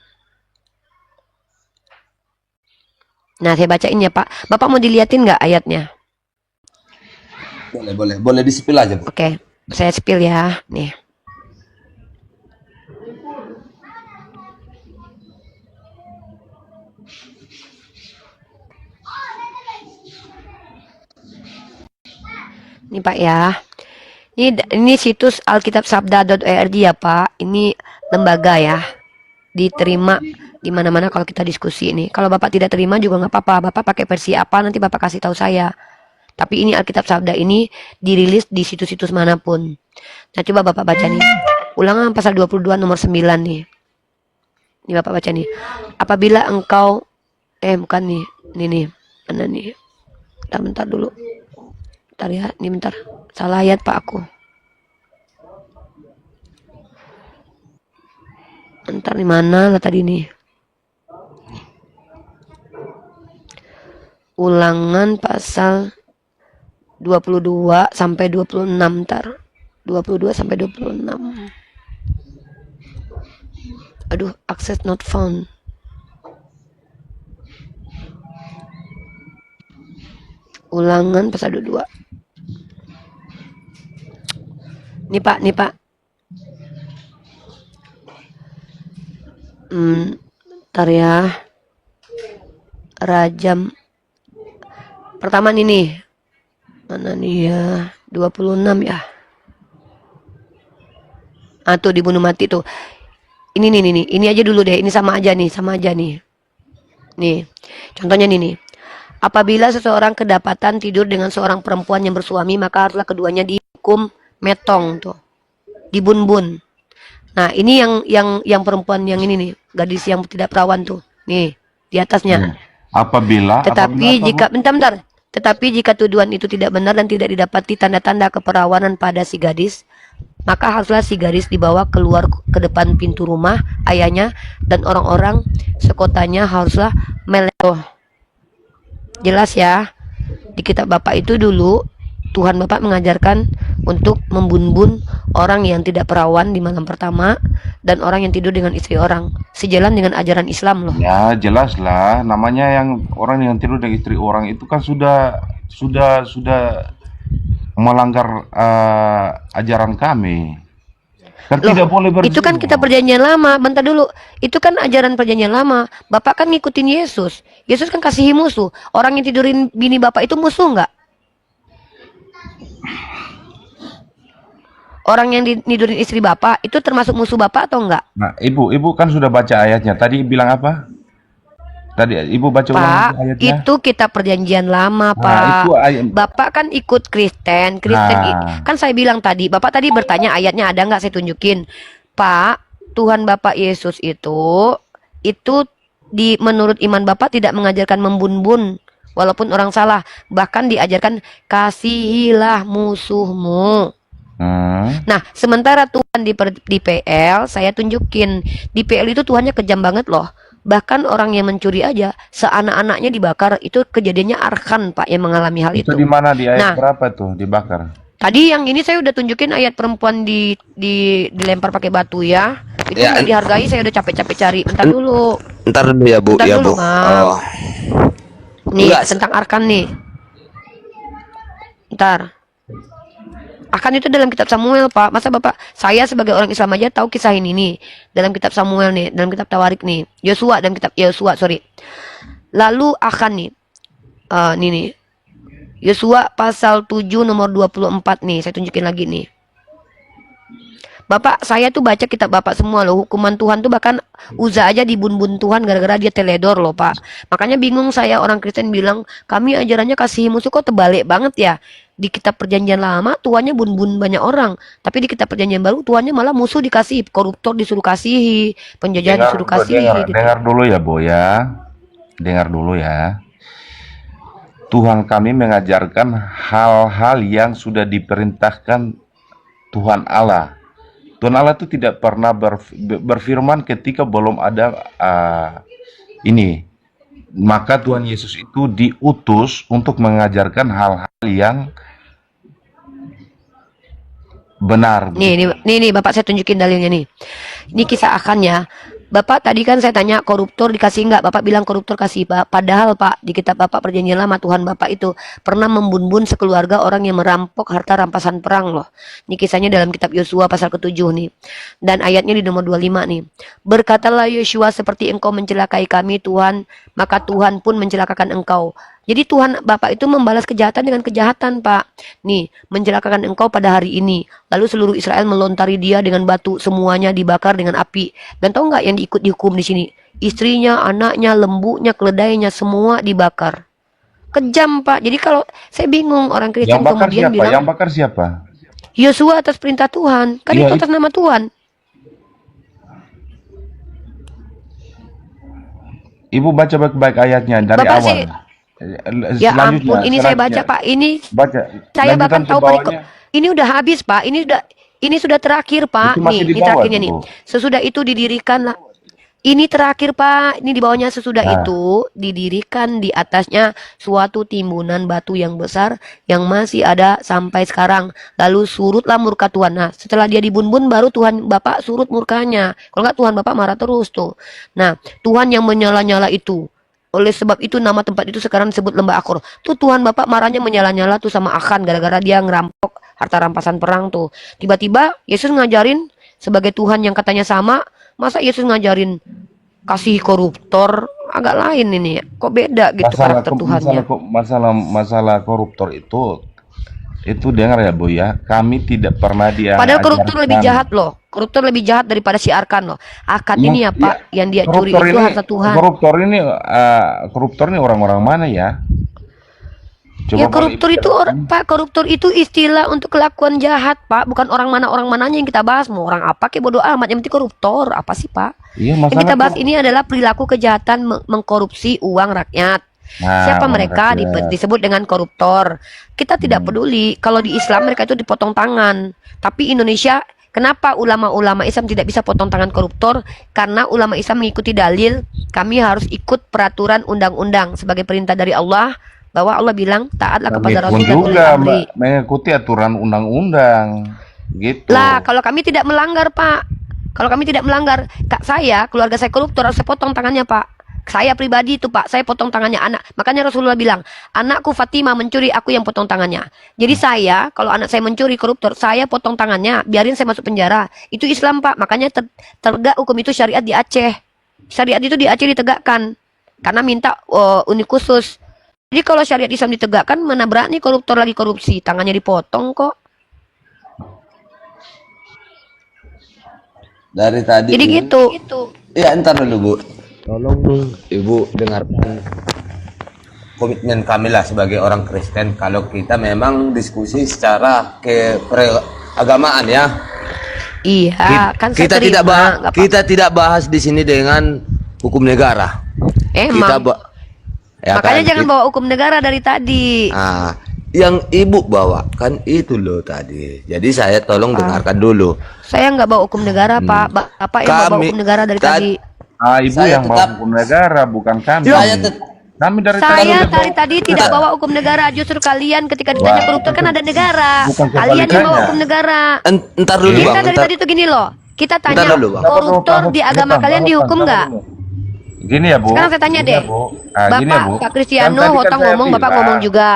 Nah, saya bacain ya, Pak. Bapak mau diliatin nggak ayatnya? Boleh disipil aja, Bu. Oke, saya spill ya. Nih. Ini Pak ya. Ini situs alkitabsabda.org ya, Pak. Ini lembaga ya. Diterima di mana-mana kalau kita diskusi ini. Kalau Bapak tidak terima juga nggak apa-apa. Bapak pakai versi apa nanti Bapak kasih tahu saya. Tapi ini Alkitab Sabda ini dirilis di situs-situs manapun. Nah, coba Bapak baca nih. Ulangan pasal 22 nomor 9 nih. Ini Bapak baca nih. Apabila engkau bukan nih. Nih. Mana nih? Bentar dulu. Bentar ya, ini bentar. Salah ayat, Pak, aku. Bentar, di mana lah tadi nih? Ulangan pasal 22 sampai 26, ntar. 22 sampai 26. Aduh, access not found. Ulangan pasal 22. Nih Pak. Ntar ya. Rajam. Pertama nih. Mana nih ya? 26 ya. Tuh dibunuh mati tuh. Ini nih. Ini aja dulu deh. Ini sama aja nih. Nih. Contohnya nih. Apabila seseorang kedapatan tidur dengan seorang perempuan yang bersuami, maka haruslah keduanya dihukum metong tuh. Dibun-bun. Nah, ini yang perempuan yang ini nih, gadis yang tidak perawan tuh. Nih, di atasnya. Apabila Tetapi apa, Bu? jika bentar. Tetapi jika tuduhan itu tidak benar dan tidak didapati tanda-tanda keperawanan pada si gadis, maka haruslah si gadis dibawa keluar ke depan pintu rumah ayahnya dan orang-orang sekotanya haruslah meleto. Jelas ya. Di kitab Bapak itu dulu Tuhan Bapak mengajarkan untuk membunbun orang yang tidak perawan di malam pertama dan orang yang tidur dengan istri orang. Sejalan dengan ajaran Islam loh. Ya jelas lah, namanya yang orang yang tidur dengan istri orang itu kan sudah melanggar ajaran kami. Kan Loh, tidak boleh itu kan kita berzina. perjanjian lama. Bentar dulu. Itu kan ajaran perjanjian lama. Bapak kan ngikutin Yesus. Yesus kan kasihi musuh. Orang yang tidurin bini Bapak itu musuh nggak? Orang yang tidurin istri Bapak itu termasuk musuh Bapak atau enggak? Nah, ibu kan sudah baca ayatnya. Tadi bilang apa? Tadi ibu baca ulang Pak, ayatnya. itu kita perjanjian lama, Nah, Pak. itu ayat. Bapak kan ikut Kristen. Nah, Kan saya bilang tadi, Bapak tadi bertanya ayatnya ada nggak, saya tunjukin. Pak, Tuhan Bapak Yesus itu menurut iman Bapak tidak mengajarkan membun-bun walaupun orang salah, bahkan diajarkan kasihilah musuhmu. Nah, sementara Tuhan di PL, saya tunjukin di PL itu Tuhannya kejam banget loh. Bahkan orang yang mencuri aja, seanak-anaknya dibakar. Itu kejadiannya Arkan, Pak, yang mengalami hal itu itu. di mana, di ayat Nah, berapa tuh dibakar? tadi yang ini saya udah tunjukin ayat perempuan dilempar pakai batu ya. Itu Ya, nggak dihargai, saya udah capek-capek cari. Bentar dulu. Ntar dulu ya Bu, Bentar ya dulu, Bu. Mam. Oh, Nih, enggak. tentang Arkan nih. Ntar. Akan itu dalam kitab Samuel, Pak. Masa Bapak, saya sebagai orang Islam aja tahu kisah ini nih. Dalam kitab Samuel nih, dalam kitab Tawarik nih. Yosua, dalam kitab Yosua, sorry. Lalu akan nih. Nih nih. Yosua pasal 7 nomor 24 nih. Saya tunjukin lagi nih. Bapak, saya tuh baca kitab Bapak semua loh. Hukuman Tuhan tuh bahkan Uza aja dibun-bun Tuhan gara-gara dia teledor loh, Pak. Makanya bingung saya, orang Kristen bilang, kami ajarannya kasihi musuh, kok terbalik banget ya. Di kitab perjanjian lama Tuhannya bun-bun banyak orang, tapi di kitab perjanjian baru Tuhannya malah musuh dikasihi, koruptor disuruh kasihi, penjajah disuruh kasihi gitu. Dengar dulu ya, Bu ya. Dengar dulu ya. Tuhan kami mengajarkan hal-hal yang sudah diperintahkan Tuhan Allah. Tuhan Allah itu tidak pernah berfirman ketika belum ada ini. Maka Tuhan Yesus itu diutus untuk mengajarkan hal-hal yang benar. Nih, Bapak saya tunjukin dalilnya nih. Ini kisah Akan ya. Bapak tadi kan saya tanya koruptor dikasih enggak? Bapak bilang koruptor kasih, Pak. Padahal Pak, di kitab Bapak perjanjian lama Tuhan Bapak itu pernah membun-bun sekeluarga orang yang merampok harta rampasan perang loh. Ini kisahnya dalam kitab Yosua pasal ke-7 nih. Dan ayatnya di nomor 25 nih. Berkatalah Yosua, seperti engkau mencelakai kami Tuhan, maka Tuhan pun mencelakakan engkau. Jadi Tuhan Bapak itu membalas kejahatan dengan kejahatan, Pak. Nih, mencelakakan engkau pada hari ini. Lalu seluruh Israel melontari dia dengan batu, semuanya dibakar dengan api. Dan tahu nggak yang dihukum di sini? Istrinya, anaknya, lembunya, keledainya, semua dibakar. Kejam, Pak. Jadi kalau saya bingung, orang Kristen kemudian bilang, yang bakar siapa? Yosua atas perintah Tuhan. Kan Ya, itu atas nama Tuhan. Ibu baca baik-baik ayatnya dari Bapak awal. sih, ya ampun, ini saya baca, Pak. Ini Baca. saya Lanjutan bahkan ke tahu perikop. bawahnya. Ini udah habis, Pak. Ini sudah terakhir, Pak. Itu masih Nih, di ini bawah terakhirnya nih. tuh. Sesudah itu didirikanlah. Ini terakhir, Pak. Ini di bawahnya, sesudah Nah. itu didirikan di atasnya suatu timbunan batu yang besar yang masih ada sampai sekarang. Lalu surutlah murka Tuhan. Nah, setelah dia dibun-bun baru Tuhan Bapak surut murkanya. Kalau nggak Tuhan Bapak marah terus tuh. Nah, Tuhan yang menyala-nyala itu. Oleh sebab itu nama tempat itu sekarang disebut Lembah Akor. Tuh Tuhan Bapak marahnya menyala-nyala tuh sama Akan gara-gara dia ngerampok harta rampasan perang tuh. Tiba-tiba Yesus ngajarin sebagai Tuhan yang katanya sama, masa Yesus ngajarin kasih koruptor? Agak lain ini ya. Kok beda gitu karakter Tuhannya. Masalah koruptor itu dengar ya, Bu ya. Kami tidak pernah Padahal koruptor lebih jahat loh. Koruptor lebih jahat daripada si Arkan loh. Akan ini ya Pak, yang dia curi itu harta Tuhan. Koruptor ini orang-orang mana ya? Coba Ya boleh koruptor Ibu itu jelaskan? Pak, koruptor itu istilah untuk kelakuan jahat, Pak. Bukan orang mananya yang kita bahas. Mau orang apa kayak bodoh amat. Yang penting koruptor. Apa sih, Pak? Iya, Yang masalah kita bahas ini adalah perilaku kejahatan mengkorupsi uang rakyat. Nah, Siapa uang mereka rakyat. disebut dengan koruptor. Kita tidak Hmm. peduli. Kalau di Islam mereka itu dipotong tangan. Tapi Indonesia, kenapa ulama-ulama Islam tidak bisa potong tangan koruptor? Karena ulama Islam mengikuti dalil, kami harus ikut peraturan undang-undang sebagai perintah dari Allah, bahwa Allah bilang taatlah kepada Kami pun Rasul dan ulil juga amri. mengikuti aturan undang-undang. Gitu. Lah, kalau kami tidak melanggar, Pak. Kalau kami tidak melanggar, kak saya, keluarga saya koruptor, harus saya potong tangannya, Pak. Saya pribadi itu, Pak, saya potong tangannya anak. Makanya Rasulullah bilang, anakku Fatimah mencuri, aku yang potong tangannya. Jadi saya, kalau anak saya mencuri koruptor, saya potong tangannya, biarin saya masuk penjara. Itu Islam, Pak. Makanya tegak hukum itu syariat di Aceh. Syariat itu di Aceh ditegakkan. Karena minta unik khusus. Jadi kalau syariat Islam ditegakkan, mana berani koruptor lagi korupsi, tangannya dipotong kok. Dari tadi Jadi ini, gitu. ya entar dulu Bu. Tolong Ibu dengarkan komitmen kami lah sebagai orang Kristen. Kalau kita memang diskusi secara keagamaan ya. Iya, kan saya Kita tidak terima, bahas, nggak apa-apa. kita tidak bahas di sini dengan hukum negara. Kita Emang. ya Makanya kan? jangan bawa hukum negara dari tadi. Ah, yang Ibu bawakan itu loh tadi. Jadi saya tolong dengarkan dulu. Saya nggak bawa hukum negara, Pak. Bapak yang bawa Kami- hukum negara dari Tad- tadi. Ibu Saya yang bawa tetap- hukum negara, bukan kami. Saya tet- Kami dari Saya tadi dari tadi tidak bawa hukum negara. Justru kalian ketika ditanya koruptor kan ada negara. bukan Kalian yang bawa kebalikannya. hukum negara. Entar dulu Kita Bang, dari entar. tadi tuh gini loh. Kita tanya Bentar dulu, Bang. koruptor di agama kalian dihukum nggak? Gini ya Bu. Sekarang saya tanya Gini deh. ya, Bu. Gini ya, Bapak, Bu. Pak Kristiano, Kan tadi kan Hotang saya ngomong, Bapak bilang. ngomong juga.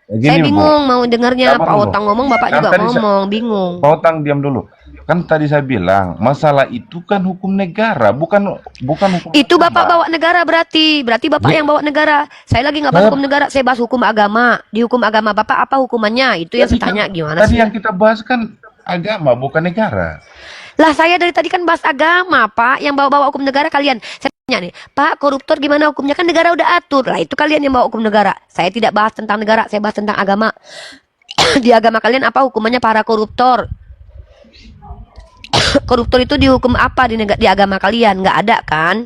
Gini, Saya Bu. bingung mau dengarnya. Sabar Pak dulu. Hotang ngomong, Bapak Kan juga tadi ngomong. Bingung. Pak Otang diam dulu. Kan tadi saya bilang masalah itu kan hukum negara, bukan hukum Itu agama. Bapak bawa negara berarti Bapak yang bawa negara. Saya lagi nggak bahas Bapak- hukum negara, saya bahas hukum agama. Di hukum agama Bapak apa hukumannya? Itu yang saya tanya gimana Tadi sih? yang kita bahas kan agama, bukan negara. Lah saya dari tadi kan bahas agama, Pak. Yang bawa-bawa hukum negara kalian. Saya tanya nih, Pak, koruptor gimana hukumnya? Kan negara udah atur. Lah itu kalian yang bawa hukum negara. Saya tidak bahas tentang negara, saya bahas tentang agama. Di agama kalian apa hukumannya para koruptor? Koruptor itu dihukum apa di agama kalian? Nggak ada kan?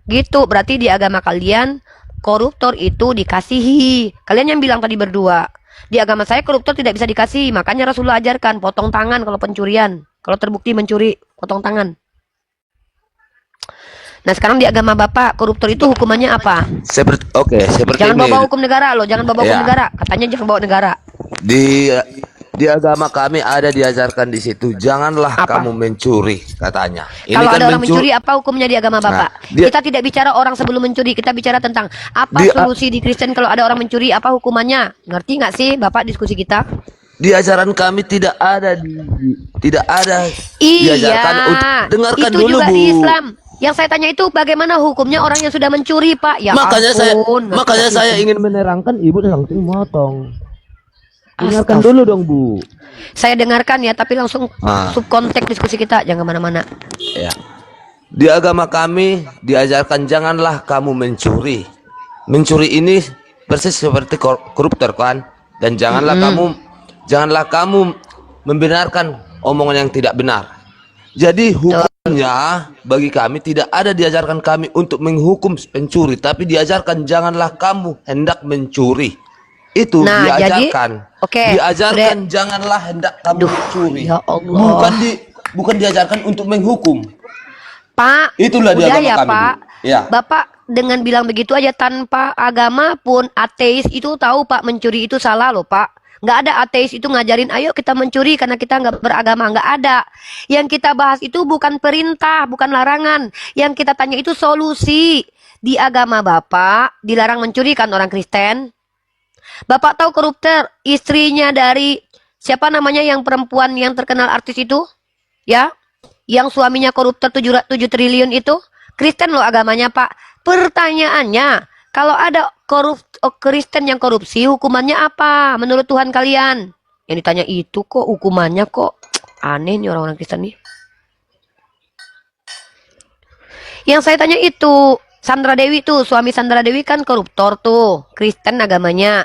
Gitu, berarti di agama kalian koruptor itu dikasihi. Kalian yang bilang tadi berdua. Di agama saya koruptor tidak bisa dikasihi. Makanya Rasulullah ajarkan potong tangan kalau pencurian. Kalau terbukti mencuri, potong tangan. Nah sekarang di agama Bapak koruptor itu hukumannya apa? seperti Jangan ini. bawa hukum negara loh, jangan bawa hukum Ya. negara. Katanya jangan bawa negara. Di agama kami ada diajarkan di situ, janganlah Apa? kamu mencuri katanya. Ini Kalau kan ada orang mencuri, apa hukumnya di agama Bapak? dia- Kita tidak bicara orang sebelum mencuri, kita bicara tentang apa Dia- solusi di Kristen kalau ada orang mencuri, apa hukumannya? Ngerti nggak sih Bapak diskusi kita? Di ajaran kami tidak ada Iya, diajarkan dengarkan itu dulu juga Bu. di Islam. Yang saya tanya itu bagaimana hukumnya orang yang sudah mencuri, Pak? Ya makanya ampun, saya ingin menerangkan, Ibu langsung motong. Dengarkan dulu dong Bu. Saya dengarkan ya, tapi langsung Ah. subkonteks diskusi kita, jangan kemana-mana. Ya. Di agama kami diajarkan janganlah kamu mencuri. Mencuri ini persis seperti koruptor kan? Dan janganlah kamu membenarkan omongan yang tidak benar. Jadi hukumnya bagi kami tidak ada diajarkan kami untuk menghukum pencuri, tapi diajarkan janganlah kamu hendak mencuri. Itu Nah, jadi- diajarkan. oke, Diajarkan janganlah hendak kamu mencuri. ya Allah. Bukan diajarkan untuk menghukum. Pak, Itulah di udah agama ya kami, Pak. Bu. Ya. Bapak dengan bilang begitu aja tanpa agama pun ateis itu tahu Pak mencuri itu salah loh Pak. Nggak ada ateis itu ngajarin ayo kita mencuri karena kita nggak beragama. Nggak ada. Yang kita bahas itu bukan perintah, bukan larangan. Yang kita tanya itu solusi. Di agama Bapak dilarang mencuri kan orang Kristen. Bapak tahu koruptor istrinya dari siapa namanya yang perempuan yang terkenal artis itu? Ya, yang suaminya koruptor 7 triliun itu Kristen loh agamanya Pak. Pertanyaannya, kalau ada Kristen yang korupsi, hukumannya apa menurut Tuhan kalian? Yang ditanya itu kok hukumannya kok aneh nih orang-orang Kristen nih. Yang saya tanya itu Sandra Dewi tuh, suami Sandra Dewi kan koruptor tuh, Kristen agamanya.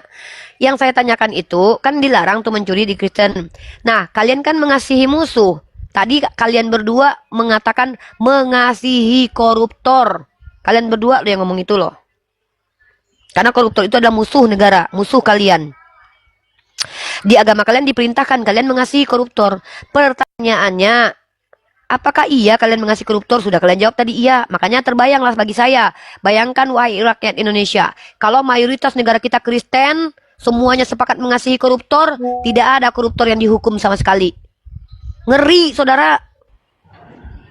Yang saya tanyakan itu kan dilarang tuh mencuri di Kristen. Nah, kalian kan mengasihi musuh. Tadi kalian berdua mengatakan mengasihi koruptor. Kalian berdua loh yang ngomong itu loh. Karena koruptor itu adalah musuh negara, musuh kalian. Di agama kalian diperintahkan kalian mengasihi koruptor. Pertanyaannya, apakah iya kalian mengasihi koruptor? Sudah kalian jawab tadi iya. Makanya terbayanglah bagi saya. Bayangkan wahai rakyat Indonesia. Kalau mayoritas negara kita Kristen, semuanya sepakat mengasihi koruptor, tidak ada koruptor yang dihukum sama sekali. Ngeri, saudara.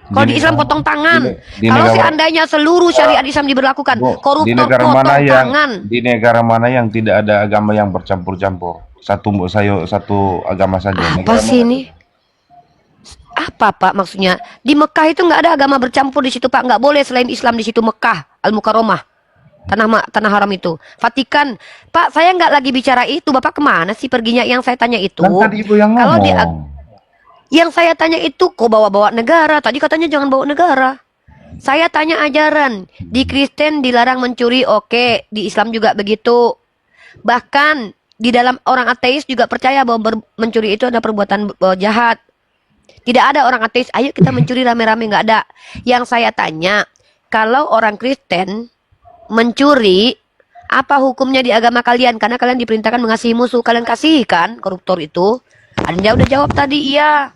Kalau di Islam potong tangan. Kalau seandainya seluruh syariat Islam diberlakukan, di koruptor negara potong mana yang tangan. di negara mana yang tidak ada agama yang bercampur-campur? Satu agama saja. Apa Negara sih mana? ini? Apa Pak maksudnya? Di Mekah itu nggak ada agama bercampur di situ Pak. Nggak boleh selain Islam di situ Mekah, Al-Mukarramah. Tanah haram itu. Vatikan. Pak, saya nggak lagi bicara itu. Bapak kemana sih perginya? Yang saya tanya itu. Kan tadi Ibu yang Kalau di ngomong. Yang saya tanya itu kok bawa-bawa negara. Tadi katanya jangan bawa negara. Saya tanya ajaran. Di Kristen dilarang mencuri, oke. Di Islam juga begitu. Bahkan di dalam orang ateis juga percaya bahwa mencuri itu ada perbuatan jahat. Tidak ada orang ateis, ayo kita mencuri rame-rame, nggak ada. Yang saya tanya, kalau orang Kristen mencuri, apa hukumnya di agama kalian? Karena kalian diperintahkan mengasihi musuh. Kalian kasih kan koruptor itu? Anda udah jawab tadi, iya.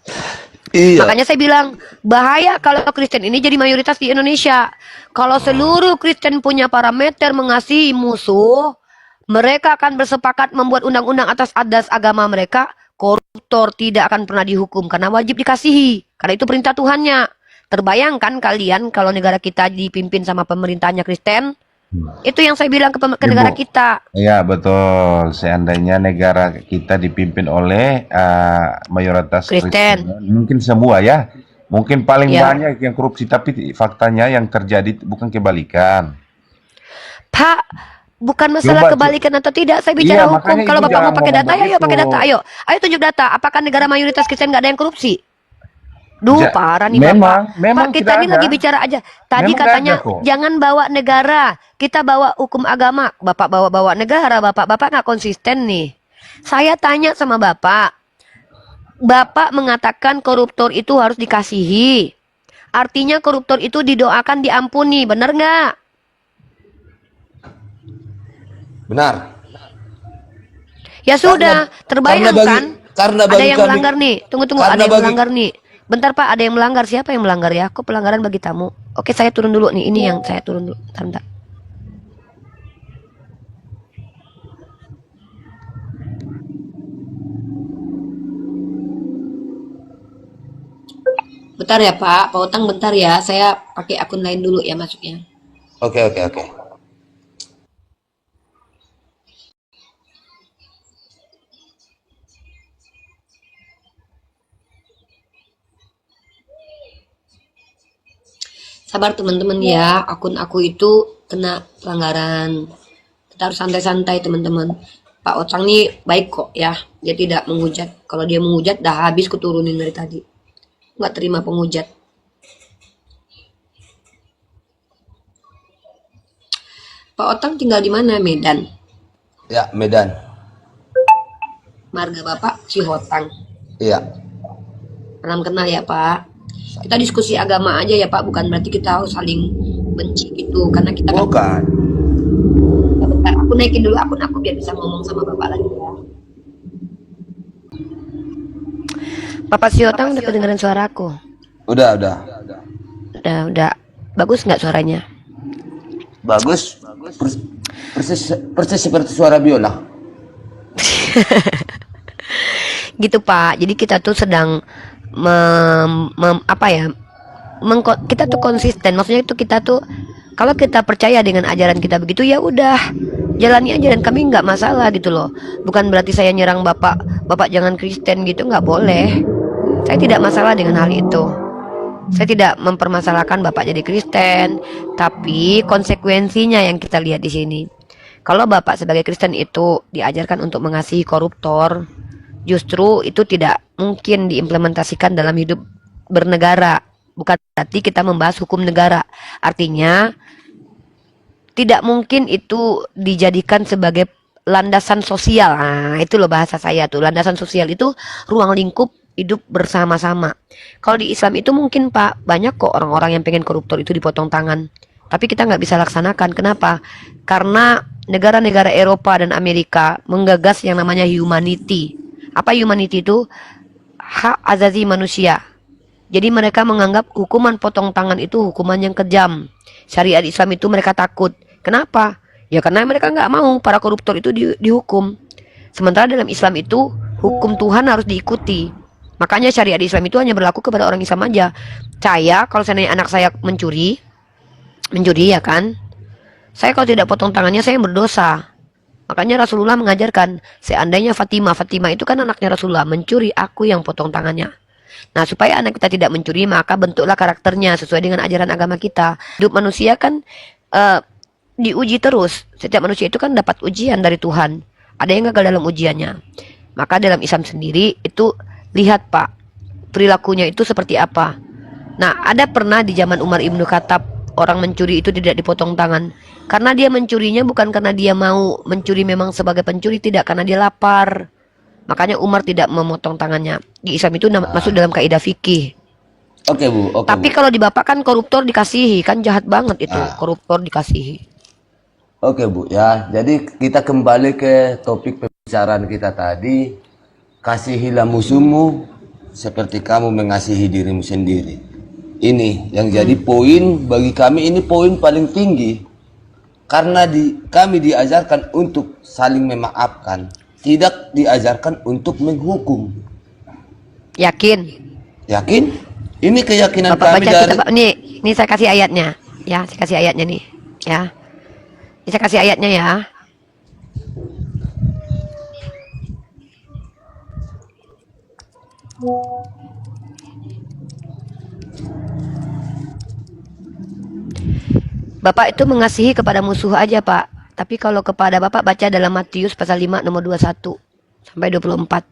Iya. Makanya saya bilang, bahaya kalau Kristen ini jadi mayoritas di Indonesia. Kalau seluruh Kristen punya parameter mengasihi musuh, mereka akan bersepakat membuat undang-undang atas agama mereka, koruptor tidak akan pernah dihukum karena wajib dikasihi. Karena itu perintah Tuhannya. Terbayangkan kalian kalau negara kita dipimpin sama pemerintahnya Kristen? Itu yang saya bilang ke negara kita. Ya betul. Seandainya negara kita dipimpin oleh mayoritas Kristen. mungkin semua ya, mungkin paling Ya. banyak yang korupsi, tapi faktanya yang terjadi bukan kebalikan. Pak, bukan masalah Coba, kebalikan atau tidak. Saya Iya, bicara hukum. makanya Kalau Ibu Bapak mau jangan pakai ngomong data, ayo pakai begitu. data. Ayo tunjuk data. Apakah negara mayoritas Kristen nggak ada yang korupsi? Duh, parah nih memang Bapak. Pak, kita tidak ini ada. lagi bicara aja. Tadi Memang katanya nggak ada kok. jangan bawa negara. Kita bawa hukum agama. Bapak bawa negara. Bapak nggak konsisten nih. Saya tanya sama Bapak. Bapak mengatakan koruptor itu harus dikasihi. Artinya koruptor itu didoakan diampuni. Benar nggak? Benar. Ya sudah, terbayangkan karena ada bagi yang kami- melanggar nih. Tunggu, karena ada yang bagi- melanggar nih. Bentar Pak, ada yang melanggar. Siapa yang melanggar ya? Kok pelanggaran bagi tamu? Oke, saya turun dulu nih. Ini yang saya turun dulu. Bentar. Bentar ya Pak, Pak Utang bentar ya. Saya pakai akun lain dulu ya masuknya. Oke. Sabar teman-teman ya, akun aku itu kena pelanggaran. Kita harus santai-santai teman-teman. Pak Otang nih baik kok ya, dia tidak menghujat. Kalau dia menghujat, dah habis kuturunin dari tadi. Nggak terima penghujat. Pak Otang tinggal di mana? Medan. Ya, Medan. Marga Bapak Cihotang. Iya. Salam kenal ya Pak. Kita diskusi agama aja ya Pak, bukan berarti kita harus saling benci gitu. Karena kita kan Bukan. bentar, aku naikin dulu akun aku biar bisa ngomong sama Bapak lagi ya. Bapak Siotang udah kedengeran suara aku? Udah. Udah. Bagus nggak suaranya? Bagus. Persis seperti suara biola. Gitu Pak. Jadi kita tuh sedang kita tuh konsisten. Maksudnya itu kita tuh kalau kita percaya dengan ajaran kita begitu ya udah jalani aja dan kami nggak masalah gitu loh. Bukan berarti saya nyerang bapak jangan Kristen gitu, nggak boleh. Saya tidak masalah dengan hal itu. Saya tidak mempermasalahkan bapak jadi Kristen, tapi konsekuensinya yang kita lihat di sini. Kalau bapak sebagai Kristen itu diajarkan untuk mengasihi koruptor, justru itu tidak mungkin diimplementasikan dalam hidup bernegara. Bukan berarti kita membahas hukum negara. Artinya tidak mungkin itu dijadikan sebagai landasan sosial. Nah, itu loh bahasa saya tuh. Landasan sosial itu ruang lingkup hidup bersama-sama. Kalau di Islam itu mungkin Pak, banyak kok orang-orang yang pengen koruptor itu dipotong tangan. Tapi kita nggak bisa laksanakan. Kenapa? Karena negara-negara Eropa dan Amerika menggagas yang namanya humanity. Apa humanity itu? Hak azazi manusia. Jadi mereka menganggap hukuman potong tangan itu hukuman yang kejam. Syariat Islam itu mereka takut. Kenapa? Ya karena mereka nggak mau para koruptor itu dihukum. Sementara dalam Islam itu hukum Tuhan harus diikuti. Makanya syariat Islam itu hanya berlaku kepada orang Islam aja. Saya kalau seandainya anak saya mencuri ya kan, saya kalau tidak potong tangannya saya yang berdosa. Makanya Rasulullah mengajarkan, seandainya Fatimah itu kan anaknya Rasulullah, mencuri, aku yang potong tangannya. Nah, supaya anak kita tidak mencuri, maka bentuklah karakternya sesuai dengan ajaran agama kita. Hidup manusia kan diuji terus. Setiap manusia itu kan dapat ujian dari Tuhan. Ada yang gagal dalam ujiannya. Maka dalam Islam sendiri itu lihat Pak, perilakunya itu seperti apa. Nah, ada pernah di zaman Umar Ibnu Khattab orang mencuri itu tidak dipotong tangan. Karena dia mencurinya bukan karena dia mau mencuri memang sebagai pencuri, tidak, karena dia lapar. Makanya Umar tidak memotong tangannya. Di Islam itu masuk dalam kaidah fikih. Oke Bu, oke Tapi Bu. kalau di Bapak kan koruptor dikasihi, kan jahat banget itu, koruptor dikasihi. Oke Bu ya, jadi kita kembali ke topik pembicaraan kita tadi. Kasihilah musuhmu seperti kamu mengasihi dirimu sendiri. Ini yang jadi poin bagi kami, ini poin paling tinggi. Karena kami diajarkan untuk saling memaafkan, tidak diajarkan untuk menghukum. Yakin? Yakin? Ini keyakinan Bapak kami baca dari... kitab, ini saya kasih ayatnya. Ya, saya kasih ayatnya nih. Ya. Ini saya kasih ayatnya ya. Bapak itu mengasihi kepada musuh aja, Pak. Tapi kalau kepada Bapak baca dalam Matius pasal 5 nomor 21 sampai 24.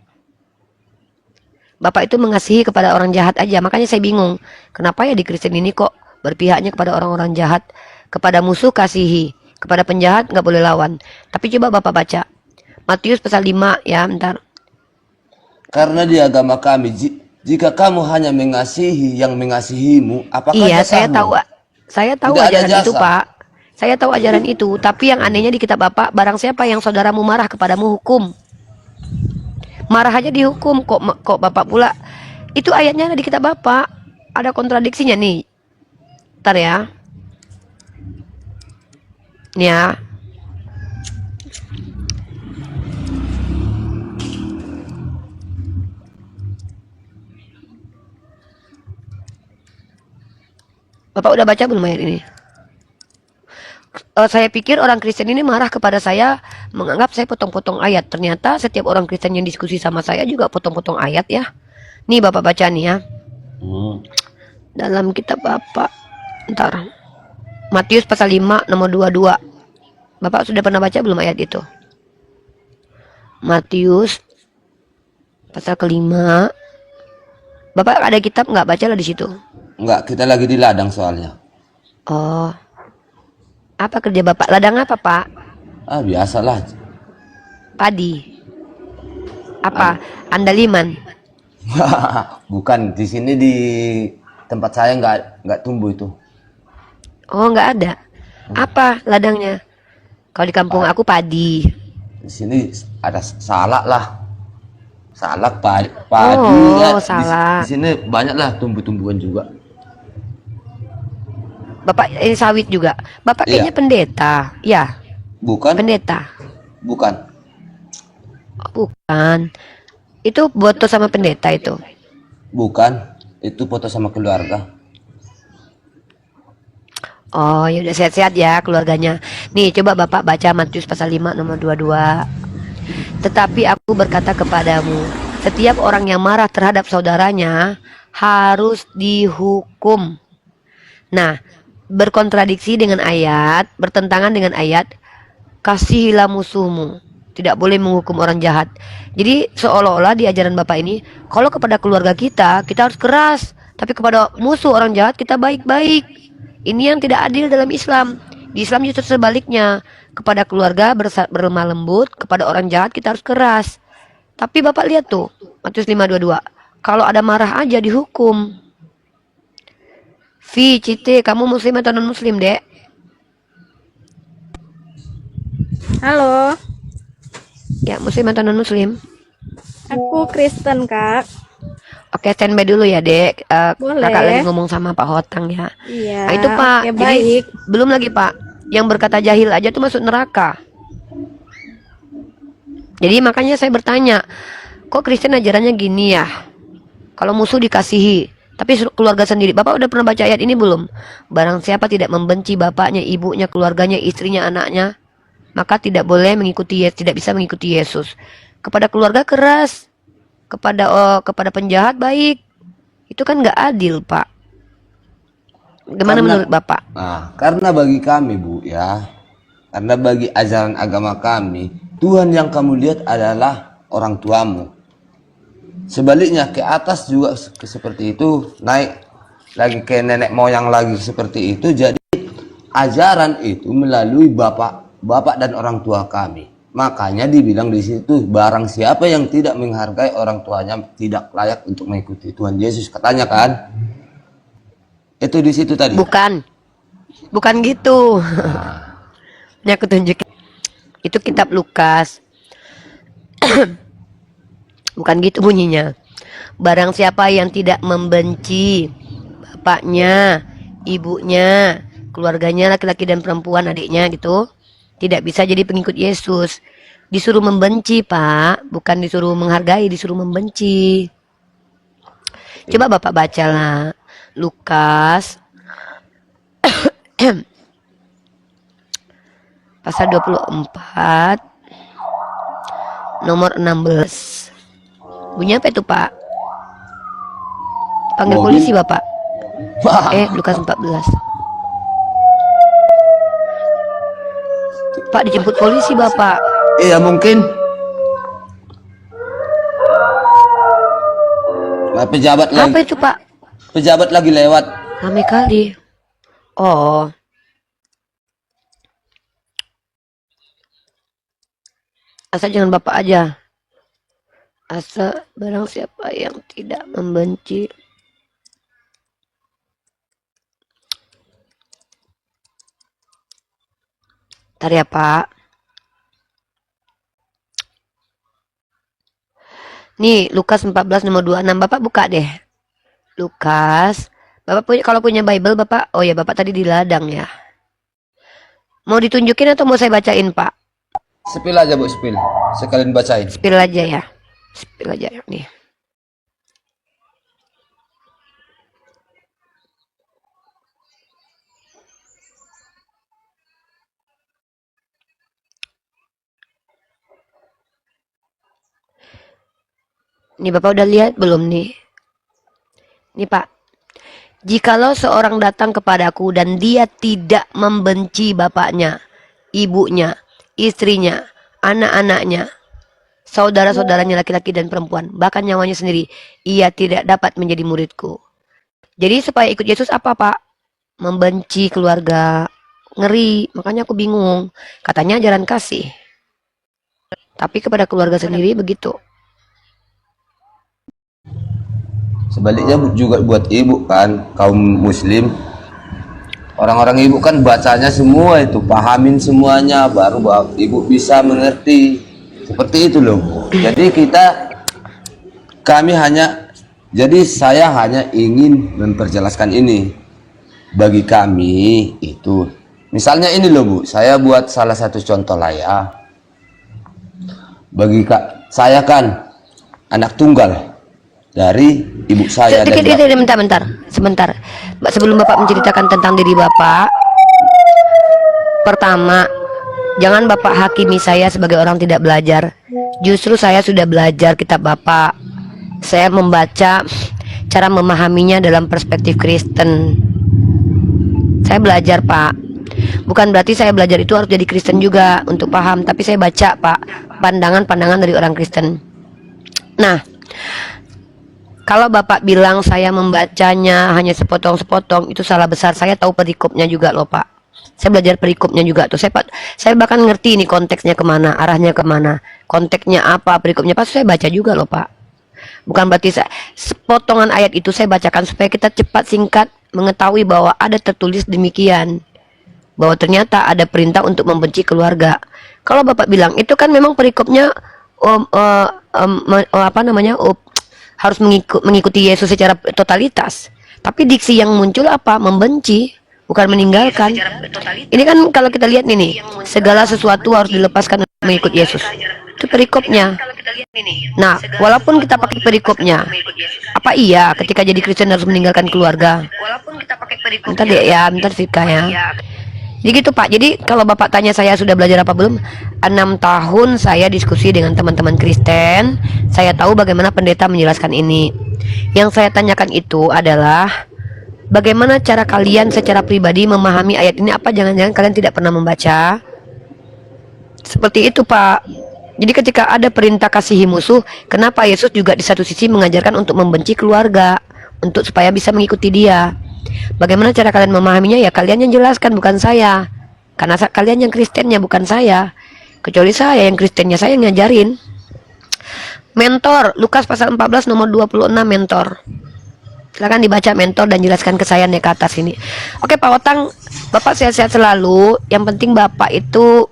Bapak itu mengasihi kepada orang jahat aja. Makanya saya bingung. Kenapa ya di Kristen ini kok berpihaknya kepada orang-orang jahat. Kepada musuh kasihi. Kepada penjahat nggak boleh lawan. Tapi coba Bapak baca. Matius pasal 5 ya, bentar. Karena di agama kami, jika kamu hanya mengasihi yang mengasihimu, apakah Iya, jasahmu? Saya tahu Tidak ada ajaran itu, jasa. Pak. Saya tahu ajaran itu. Tapi yang anehnya di kitab Bapak, barang siapa yang saudaramu marah kepadamu, hukum. Marah aja dihukum, kok Bapak pula. Itu ayatnya ada di kitab Bapak. Ada kontradiksinya nih. Ntar ya. Nih ya. Bapak udah baca belum ayat ini? Saya pikir orang Kristen ini marah kepada saya, menganggap saya potong-potong ayat. Ternyata setiap orang Kristen yang diskusi sama saya juga potong-potong ayat ya. Nih Bapak baca nih ya. Dalam kitab Bapak. Ntar. Matius pasal 5 nomor 22. Bapak sudah pernah baca belum ayat itu? Matius pasal kelima. Bapak ada kitab nggak, baca lah di situ? Enggak, kita lagi di ladang soalnya. Oh. Apa kerja Bapak? Ladang apa, Pak? Biasalah. Padi. Apa? Andaliman. Bukan, di sini di tempat saya nggak tumbuh itu. Oh, nggak ada. Apa ladangnya? Kalau di kampung aku padi. Di sini ada salak lah. Salak, padi Oh, ya. salak. Di sini banyak lah tumbuh-tumbuhan juga. Bapak ini sawit juga. Bapak Iya. kayaknya pendeta. Ya, Bukan? pendeta. Bukan. Oh, bukan. Itu foto sama pendeta itu. Bukan. Itu foto sama keluarga. Oh, ya udah sehat-sehat ya keluarganya. Nih, coba Bapak baca Matius pasal 5 nomor 22. Tetapi aku berkata kepadamu, setiap orang yang marah terhadap saudaranya harus dihukum. Nah, berkontradiksi dengan ayat, bertentangan dengan ayat, kasihilah musuhmu. Tidak boleh menghukum orang jahat. Jadi seolah-olah di ajaran Bapak ini, kalau kepada keluarga kita harus keras. Tapi kepada musuh orang jahat kita baik-baik. Ini yang tidak adil dalam Islam. Di Islam justru sebaliknya. Kepada keluarga berlemah lembut, kepada orang jahat kita harus keras. Tapi Bapak lihat tuh, Matius 5:22. Kalau ada marah aja dihukum. Cite, kamu muslim atau non muslim, Dek? Halo, Ya, muslim atau non muslim? aku Kristen, Kak. Oke, standby dulu ya, Dek. Boleh. Kakak lagi ngomong sama Pak Hotang ya. Iya. Nah, itu Pak. Ya Jadi, baik. belum lagi Pak. Yang berkata jahil aja tuh masuk neraka. Jadi makanya saya bertanya, kok Kristen ajarannya gini ya? Kalau musuh dikasihi, tapi keluarga sendiri. Bapak udah pernah baca ayat ini belum? Barang siapa tidak membenci bapaknya, ibunya, keluarganya, istrinya, anaknya, maka tidak boleh mengikuti Yesus, tidak bisa mengikuti Yesus. Kepada keluarga keras, kepada penjahat baik. Itu kan nggak adil, Pak. Gimana menurut Bapak? Nah, karena bagi kami Bu ya, karena bagi ajaran agama kami, Tuhan yang kamu lihat adalah orang tuamu. Sebaliknya ke atas juga seperti itu, naik lagi ke nenek moyang lagi seperti itu. Jadi ajaran itu melalui bapak dan orang tua kami. Makanya dibilang di situ, barang siapa yang tidak menghargai orang tuanya tidak layak untuk mengikuti Tuhan Yesus, katanya kan? Itu di situ tadi. Bukan gitu. Ini aku tunjukin. Itu kitab Lukas. Bukan gitu bunyinya. Barang siapa yang tidak membenci bapaknya, ibunya, keluarganya, laki-laki dan perempuan, adiknya gitu, tidak bisa jadi pengikut Yesus. Disuruh membenci, Pak. Bukan disuruh menghargai, disuruh membenci. Coba Bapak bacalah Lukas pasal 24 nomor 16. Bunyi apa itu, Pak? Panggil Mobil. polisi, Bapak. Lukas 14. Pak, dijemput polisi, Bapak. Iya mungkin. Nah, pejabat Apa lagi, itu, Pak? pejabat lagi lewat. Rame kali. Oh. Asal jangan Bapak aja. Asal barang siapa yang tidak membenci. Ntar ya, Pak. Nih, Lukas 14 nomor 26. Bapak buka deh. Lukas. Bapak punya, kalau punya Bible, Bapak. Oh ya, Bapak tadi di ladang ya. Mau ditunjukin atau mau saya bacain, Pak? Spill aja Bu, spill. Sekalian bacain. Spill aja ya. Spill aja nih. Nih Bapak udah lihat belum nih? Nih Pak. Jikalau seorang datang kepadaku dan dia tidak membenci bapaknya, ibunya, istrinya, anak-anaknya, saudara-saudaranya laki-laki dan perempuan, bahkan nyawanya sendiri, ia tidak dapat menjadi muridku. Jadi supaya ikut Yesus apa, Pak? Membenci keluarga. Ngeri. Makanya aku bingung. Katanya ajaran kasih. Tapi kepada keluarga sendiri begitu. Sebaliknya juga buat ibu kan, kaum muslim. Orang-orang ibu kan bacanya semua itu, pahamin semuanya, baru ibu bisa mengerti. Seperti itu loh. Jadi saya hanya ingin memperjelaskan ini. Bagi kami itu, misalnya ini loh Bu, saya buat salah satu contoh lah ya. Bagi saya kan anak tunggal dari ibu saya dan Bentar. Sebentar. Sebelum Bapak menceritakan tentang diri Bapak, pertama, jangan Bapak hakimi saya sebagai orang tidak belajar. Justru saya sudah belajar kitab Bapak. Saya membaca cara memahaminya dalam perspektif Kristen. Saya belajar, Pak. Bukan berarti saya belajar itu harus jadi Kristen juga untuk paham, tapi saya baca, Pak, pandangan-pandangan dari orang Kristen. Nah, kalau Bapak bilang saya membacanya hanya sepotong-sepotong, itu salah besar. Saya tahu perikopnya juga loh, Pak. Saya belajar perikopnya juga tuh. Saya bahkan ngerti ini konteksnya kemana, arahnya kemana, konteksnya apa, perikopnya pas saya baca juga loh Pak. Bukan berarti sepotongan ayat itu saya bacakan supaya kita cepat singkat mengetahui bahwa ada tertulis demikian. Bahwa ternyata ada perintah untuk membenci keluarga. Kalau Bapak bilang itu kan memang perikopnya harus mengikuti Yesus secara totalitas. Tapi diksi yang muncul apa? Membenci, bukan meninggalkan. Ini kan kalau kita lihat nih, segala sesuatu harus dilepaskan untuk mengikut Yesus. Itu perikopnya. Nah, walaupun kita pakai perikopnya, apa iya ketika jadi Kristen harus meninggalkan keluarga? Bentar deh ya, bentar Vika ya. Jadi gitu Pak, jadi kalau Bapak tanya saya sudah belajar apa belum, 6 tahun saya diskusi dengan teman-teman Kristen. Saya tahu bagaimana pendeta menjelaskan ini. Yang saya tanyakan itu adalah bagaimana cara kalian secara pribadi memahami ayat ini. Apa jangan-jangan kalian tidak pernah membaca? Seperti itu Pak. Jadi ketika ada perintah kasihi musuh, kenapa Yesus juga di satu sisi mengajarkan untuk membenci keluarga, untuk supaya bisa mengikuti dia. Bagaimana cara kalian memahaminya? Ya kalian yang jelaskan, bukan saya. Karena kalian yang Kristennya, bukan saya. Kecuali saya yang Kristennya, saya yang ngajarin. Mentor, Lukas pasal 14 nomor 26 mentor. Silakan dibaca mentor dan jelaskan ke saya nih ke atas ini. Oke Pak Otang, Bapak sehat-sehat selalu. Yang penting Bapak itu,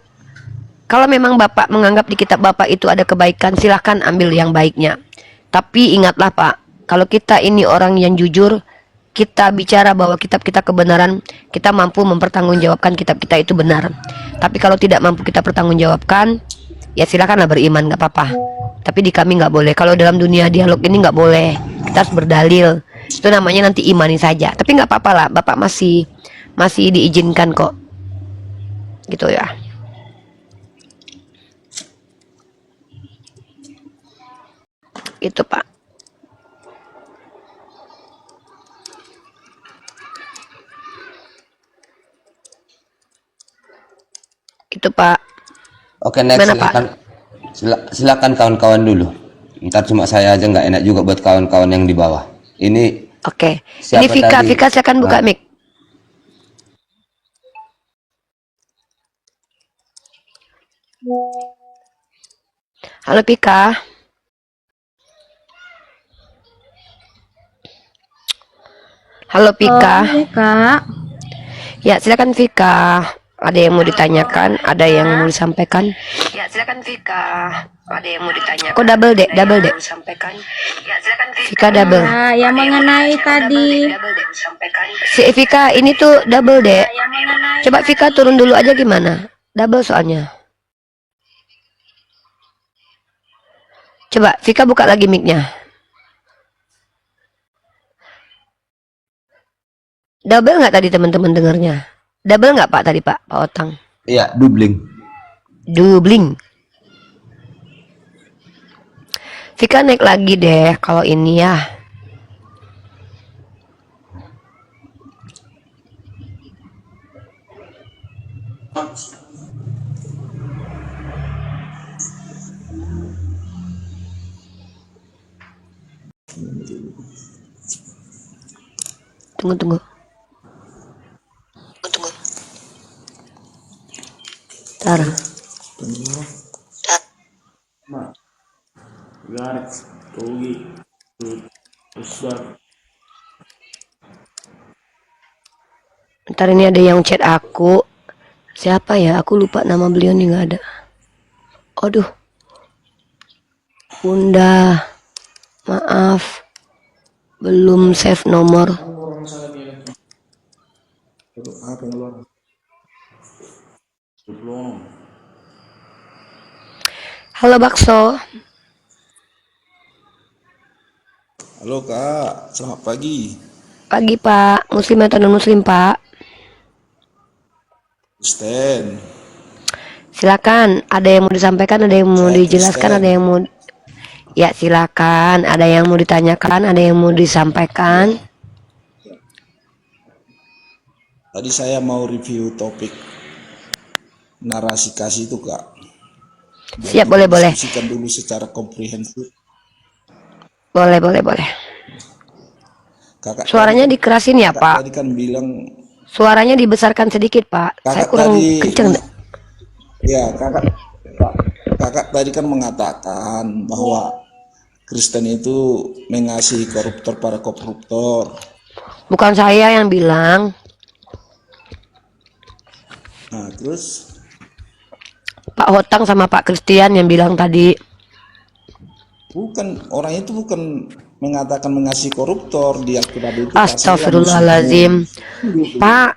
kalau memang Bapak menganggap di kitab Bapak itu ada kebaikan, silahkan ambil yang baiknya. Tapi ingatlah Pak, kalau kita ini orang yang jujur, kita bicara bahwa kitab kita kebenaran, kita mampu mempertanggungjawabkan kitab kita itu benar. Tapi kalau tidak mampu kita pertanggungjawabkan, ya silakanlah beriman, nggak apa-apa. Tapi di kami nggak boleh. Kalau dalam dunia dialog ini nggak boleh. Kita harus berdalil. Itu namanya nanti imani saja. Tapi nggak apa-apa lah, Bapak masih diizinkan kok. Gitu ya. Itu Pak. Itu Pak. Oke, next. Mana, Pak? Silakan kawan-kawan dulu. Ntar cuma saya aja nggak enak juga buat kawan-kawan yang di bawah. Ini Oke. siapa Ini Vika, tadi? Vika silakan buka Nah. mic. Halo Vika. Halo Vika. Halo, Kak. Ya, silakan Vika. Ada yang mau ditanyakan, ada yang mau disampaikan. Ya, silakan Vika. Ada yang mau ditanyakan. Kok double dek, double dek. Ya, silakan Vika double. Nah, yang mengenai tadi. Si Vika ini tuh double dek. Coba Vika turun dulu aja gimana? Double soalnya. Coba Vika buka lagi mic-nya. Double nggak tadi teman-teman dengarnya? Double nggak Pak tadi Pak Otang? Iya, doubling. Doubling. Vika naik lagi deh kalau ini ya. Tunggu. Tar. Ntar ini ada yang chat aku. Siapa ya? Aku lupa nama beliau nih, nggak ada. Aduh. Bunda. Maaf. Belum save nomor. Halo Bakso. Halo Kak, selamat pagi. Pagi Pak. Muslim atau non muslim Pak? Kristen. Silakan. Ada yang mau disampaikan, ada yang mau Saya dijelaskan, Kristen. ada yang mau. Ya silakan. Ada yang mau ditanyakan, ada yang mau disampaikan. Tadi saya mau review topik narasi kasih itu Kak. Siap, boleh. Diskusikan dulu secara komprehensif. Boleh. Kakak Suaranya dikerasin ya Kakak Pak. tadi kan bilang Suaranya dibesarkan sedikit, Pak. Saya Kakak kurang tadi, kenceng. ya kakak tadi kan mengatakan bahwa Kristen itu mengasihi koruptor para koruptor. Bukan saya yang bilang. Nah, terus Pak Hotang sama Pak Christian yang bilang tadi. bukan orang itu bukan mengatakan mengasihi koruptor, dia tidak itu kasihilah Astagfirullahalazim. musuhmu. Pak,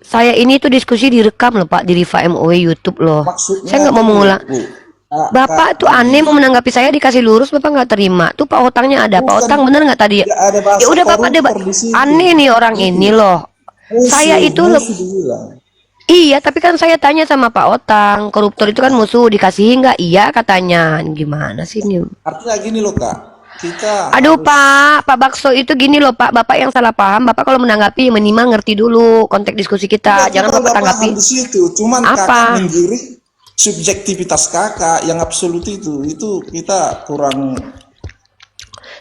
saya ini tuh diskusi direkam loh Pak di Riva MOE YouTube loh. Maksudnya Saya nggak mau gini, mengulang. Bu. Bapak tuh aneh mau menanggapi saya dikasih lurus, Bapak nggak terima. Tuh Pak Hotangnya ada. Pak Bukan, Hotang bener nggak tadi? tidak ada bahasa Ya udah Bapak debat. koruptor di situ. Aneh nih orang ini loh. Saya itu loh. musuh dibilang. Iya, tapi kan saya tanya sama Pak Otang, koruptor itu kan musuh, dikasihi nggak? Iya katanya. Gimana sih ini? Artinya gini loh Kak, kita Aduh harus Pak Bakso itu gini loh Pak, Bapak yang salah paham, Bapak kalau menanggapi minimal ngerti dulu konteks diskusi kita, Tidak, jangan kita Bapak udah tanggapi. paham di situ. Cuman Apa? Kakak menggiri subjektivitas Kakak yang absolut itu kita kurang.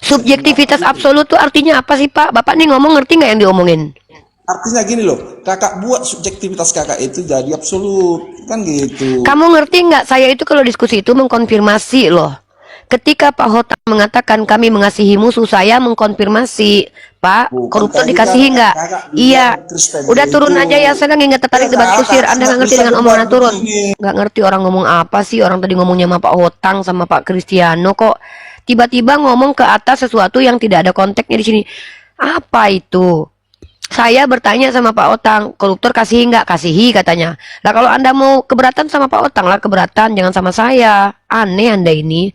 Subjektivitas absolut tuh artinya apa sih Pak? Bapak nih ngomong ngerti nggak yang diomongin? Artinya gini loh, Kakak buat subjektivitas Kakak itu jadi absolut, kan gitu. Kamu ngerti nggak? Saya itu kalau diskusi itu mengkonfirmasi loh. Ketika Pak Hotang mengatakan kami mengasihi musuh, saya mengkonfirmasi, Pak, Bukan, koruptor tadi dikasihi Kakak- nggak? Kakak Iya. bilang Kristen Udah turun itu. aja ya, saya lagi nggak tertarik Ya, debat Kakak kusir. Anda nggak ngerti bisa dengan debat omongan turun. begini. Nggak ngerti orang ngomong apa sih? Orang tadi ngomongnya sama Pak Hotang sama Pak Cristiano kok tiba-tiba ngomong ke atas sesuatu yang tidak ada konteksnya di sini. Apa itu? Saya bertanya sama Pak Otang, koruptor kasihi nggak? Kasihi katanya. Lah kalau Anda mau keberatan sama Pak Otang lah keberatan, jangan sama saya. Aneh Anda ini.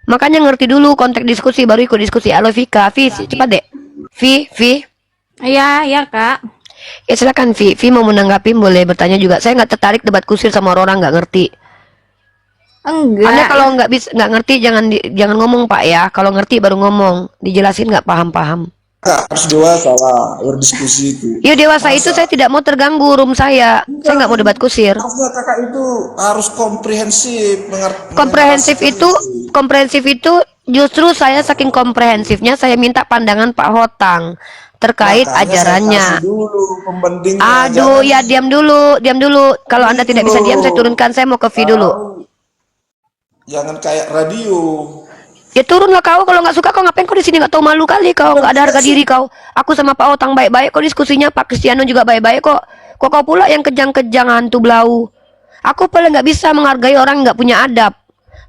Makanya ngerti dulu konteks diskusi baru ikut diskusi. Halo Vika, Vi, cepat dek. Vi. Iya, iya Kak. Ya silakan Vi mau menanggapi boleh bertanya juga. Saya nggak tertarik debat kusir sama orang nggak ngerti. Enggak. Anda kalau nggak bisa nggak ngerti jangan ngomong Pak ya. Kalau ngerti baru ngomong. Dijelasin nggak paham. Kakak harus dewasa lah berdiskusi itu. Ya dewasa itu saya tidak mau terganggu room saya. Saya nggak mau debat kusir. Harusnya Kakak itu harus komprehensif, Komprehensif itu justru saya saking komprehensifnya saya minta pandangan Pak Hotang terkait Makanya saya ajarannya. kasih dulu pembandingnya. Aduh Jangan ya diam dulu. Kalau Anda tidak bisa diam saya turunkan, saya mau ke V dulu. Jangan kayak radio. Ya turunlah kau, kalau nggak suka kau ngapain kau di sini, nggak tahu malu kali kau, nggak ada harga diri kau. Aku sama Pak Otang baik-baik kok diskusinya, Pak Cristiano juga baik-baik kok. Kok kau pula yang kejang-kejang hantu belau. Aku paling nggak bisa menghargai orang nggak punya adab.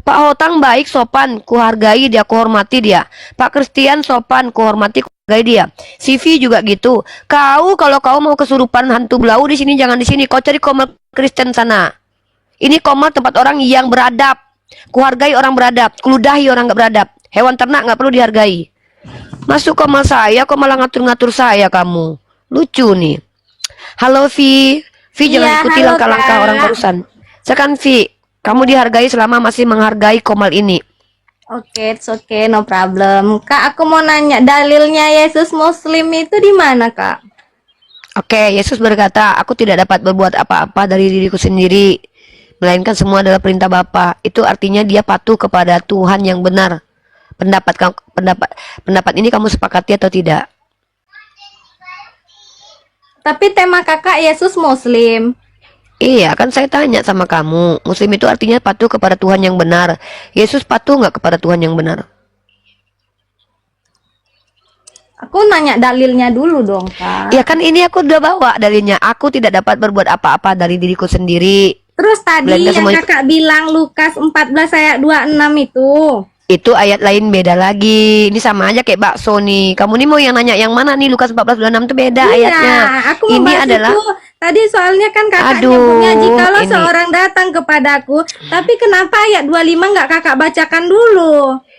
Pak Otang baik, sopan, kuhargai dia, kuhormati dia. Pak Christian sopan, kuhormati, kuhargai dia. CV juga gitu. Kau kalau kau mau kesurupan hantu belau di sini jangan di sini. Kau cari Komar Kristen sana. Ini Komar tempat orang yang beradab. Kuhargai orang beradab, kuludahi orang nggak beradab. Hewan ternak nggak perlu dihargai. Masuk Komar saya, kok malah ngatur-ngatur saya kamu. Lucu nih. Halo Vi jangan Iya, ikuti halo, langkah-langkah Kak. orang barusan. Sekarang Vi, kamu dihargai selama masih menghargai Komal ini. Oke, it's okay, no problem. Kak, aku mau nanya, dalilnya Yesus Muslim itu di mana, Kak? Oke, Yesus berkata, aku tidak dapat berbuat apa-apa dari diriku sendiri, melainkan semua adalah perintah Bapa. Itu artinya dia patuh kepada Tuhan yang benar. Pendapat ini kamu sepakati atau tidak? Tapi tema kakak Yesus Muslim. Iya, kan saya tanya sama kamu. Muslim itu artinya patuh kepada Tuhan yang benar. Yesus patuh nggak kepada Tuhan yang benar? Aku nanya dalilnya dulu dong, Kak. Ya kan ini aku udah bawa dalilnya. Aku tidak dapat berbuat apa-apa dari diriku sendiri. Terus tadi Belanda yang semua kakak bilang Lukas 14 ayat 26 itu. Itu ayat lain beda lagi. Ini sama aja kayak bakso nih. Kamu nih mau yang nanya yang mana nih? Lukas 14:26 itu beda ayatnya. Aku mau Ini bahas adalah itu. Tadi soalnya kan kakak Aduh, nyebutnya jikalau ini. seorang datang kepadaku. Tapi kenapa ayat 25 nggak kakak bacakan dulu?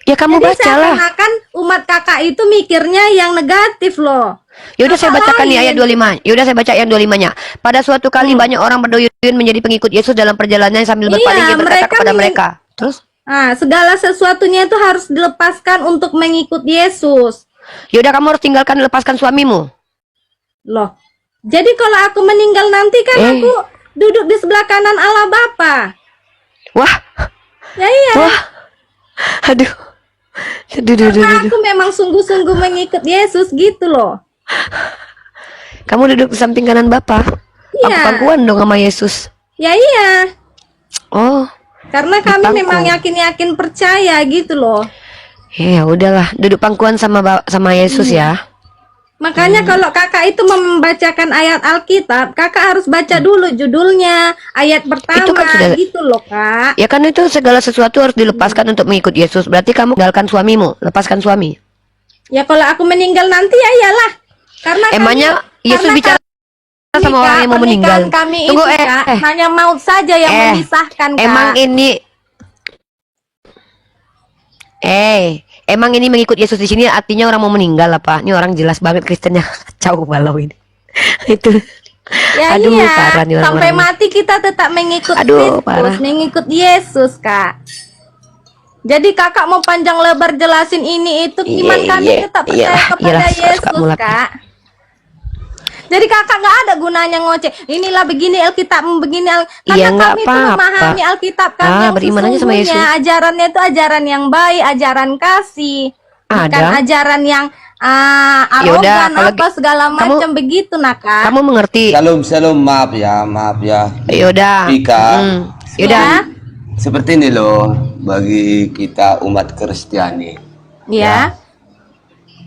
ya kamu Jadi bacalah. seakan-akan umat kakak itu mikirnya yang negatif loh. Yaudah saya Kakak bacakan nih lain. ayat 25. Yaudah saya baca ayat 25-nya. Pada suatu kali banyak orang berduyun menjadi pengikut Yesus dalam perjalanannya sambil Iya, berpaling dia berkata mereka kepada ingin- mereka. Terus? Nah, segala sesuatunya itu harus dilepaskan untuk mengikut Yesus. Yaudah kamu harus tinggalkan lepaskan suamimu. Loh. Jadi kalau aku meninggal nanti kan Eh. aku duduk di sebelah kanan Allah Bapa. Wah, Ya iya. wah. Aduh. Aduh. Karena aku memang sungguh-sungguh mengikut Yesus gitu loh. Kamu duduk di samping kanan Bapak. Aku Iya. pangkuan dong sama Yesus. Ya iya. Oh, Karena kami Dipangku. memang yakin-yakin percaya gitu loh. ya udahlah, duduk pangkuan sama Yesus ya. Makanya kalau kakak itu membacakan ayat Alkitab, kakak harus baca dulu judulnya, ayat pertama Itu kan sudah- gitu loh kak. Ya kan itu segala sesuatu harus dilepaskan untuk mengikut Yesus. Berarti kamu tinggalkan suamimu, lepaskan suami. Ya kalau aku meninggal nanti ya iyalah. Karena Emangnya Yesus bicara sama orang yang mau meninggal? Kami Tunggu, itu kak, hanya maut saja yang Eh, memisahkan kak. Emang ini mengikut Yesus di sini artinya orang mau meninggal apa? Ini orang jelas banget Kristennya kacau balau ini. Itu. Ya Aduh, iya, parah nih sampai orang-orang. mati kita tetap mengikut Aduh, Kristus, parah. mengikut Yesus kak. Jadi kakak mau panjang lebar jelasin ini itu iman kami tetap percaya kepada iyalah, suka-suka Yesus mulak. kak. Jadi kakak nggak ada gunanya ngoceh. Inilah begini Alkitab, begini karena Iya, nggak kami itu apa-apa. memahami Alkitab kami yang beriman aja sama sesungguhnya. Yesus. Ajarannya itu ajaran yang baik, ajaran kasih, bukan Ada. ajaran yang Yaudah, arogan kalau apa segala macam begitu nak kak. Kamu mengerti? Shalom, shalom, maaf ya. Yaudah. Pika. Yaudah. Ya, Seperti ini loh, bagi kita umat Kristiani. ya.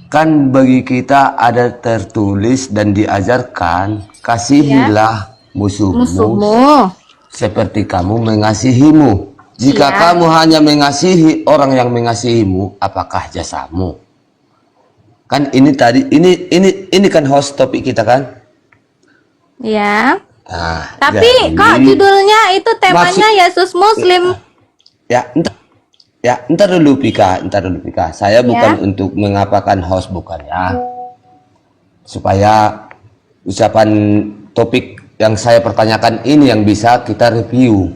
Kan bagi kita ada tertulis dan diajarkan, kasihilah musuhmu Musuhmu. seperti kamu mengasihimu. Jika Iya. kamu hanya mengasihi orang yang mengasihimu, apakah jasamu? Kan ini tadi, ini kan host topik kita kan? Ya. Nah, Tapi jadi- kok judulnya itu temanya Yesus Muslim. Entar dulu Pika. Saya bukan untuk mengapakan host, bukan ya. Supaya ucapan topik yang saya pertanyakan ini yang bisa kita review.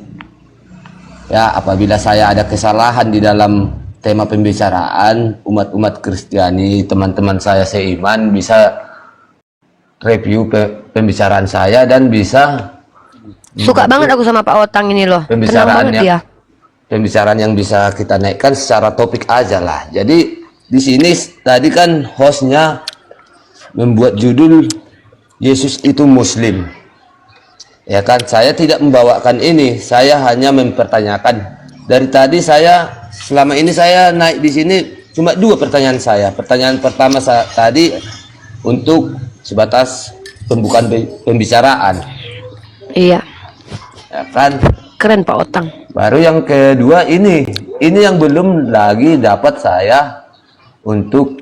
Ya, apabila saya ada kesalahan di dalam tema pembicaraan, umat-umat Kristiani, teman-teman saya seiman bisa review pembicaraan saya dan bisa Suka banget aku sama Pak Otang ini loh. Tenang Pembicaraan banget yang- dia. pembicaraan yang bisa kita naikkan secara topik aja lah. Jadi di sini tadi kan hostnya membuat judul Yesus itu Muslim. Ya kan, saya tidak membawakan ini. Saya hanya mempertanyakan. Dari tadi saya selama ini saya naik di sini cuma dua pertanyaan saya. Pertanyaan pertama tadi untuk sebatas pembukaan pembicaraan, Iya. ya kan. Keren Pak Otang. Baru yang kedua ini yang belum lagi dapat saya untuk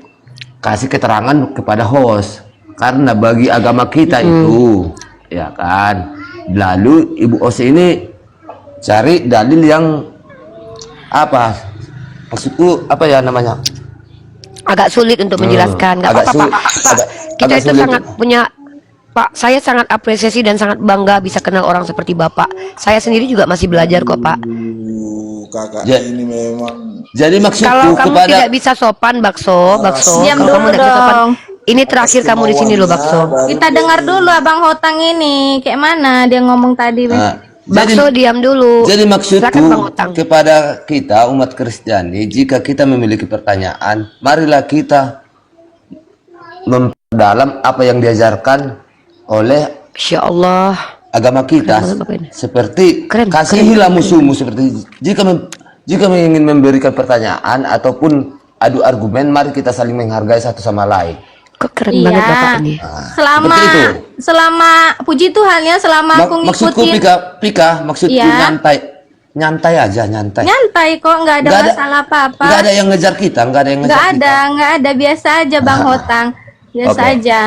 kasih keterangan kepada host, karena bagi agama kita itu, ya kan. Lalu Ibu Ose ini cari dalil yang apa? Maksudku apa ya namanya? Agak sulit untuk menjelaskan. Nggak agak apa-apa, sulit- Pak. Pak, agak- kita agak itu sulit. sangat punya, Pak, saya sangat apresiasi dan sangat bangga bisa kenal orang seperti Bapak. Saya sendiri juga masih belajar kok, Pak. Kakak Ja- ini memang Jadi maksudku Kalau kamu kepada tidak bisa sopan, Bakso. Diam Kalau kamu dulu tidak bisa sopan, dong. ini terakhir kamu di sini loh, Bakso. Kita dengar dulu Abang Hotang ini kayak mana dia ngomong tadi. Nah, Bakso diam dulu. Jadi Silakan, Bang maksudku Otang. kepada kita umat Kristiani, jika kita memiliki pertanyaan, marilah kita memperdalam apa yang diajarkan oleh Insya Allah. agama kita. Keren banget Bapak ini. Seperti Keren, kasihilah keren. musuhmu. Seperti jika ingin memberikan pertanyaan ataupun adu argumen, mari kita saling menghargai satu sama lain. Kok keren banget Bapak ini. Selama Seperti itu. selama puji Tuhan ya, selama aku Maksudku ngikutin Pika, maksudku Iya. nyantai aja, nyantai. nyantai kok, nggak ada Nggak masalah apa-apa. Nggak ada yang ngejar kita, nggak ada yang ngejar Nggak kita. ada biasa aja Bang Hotang. Biasa Oke. aja.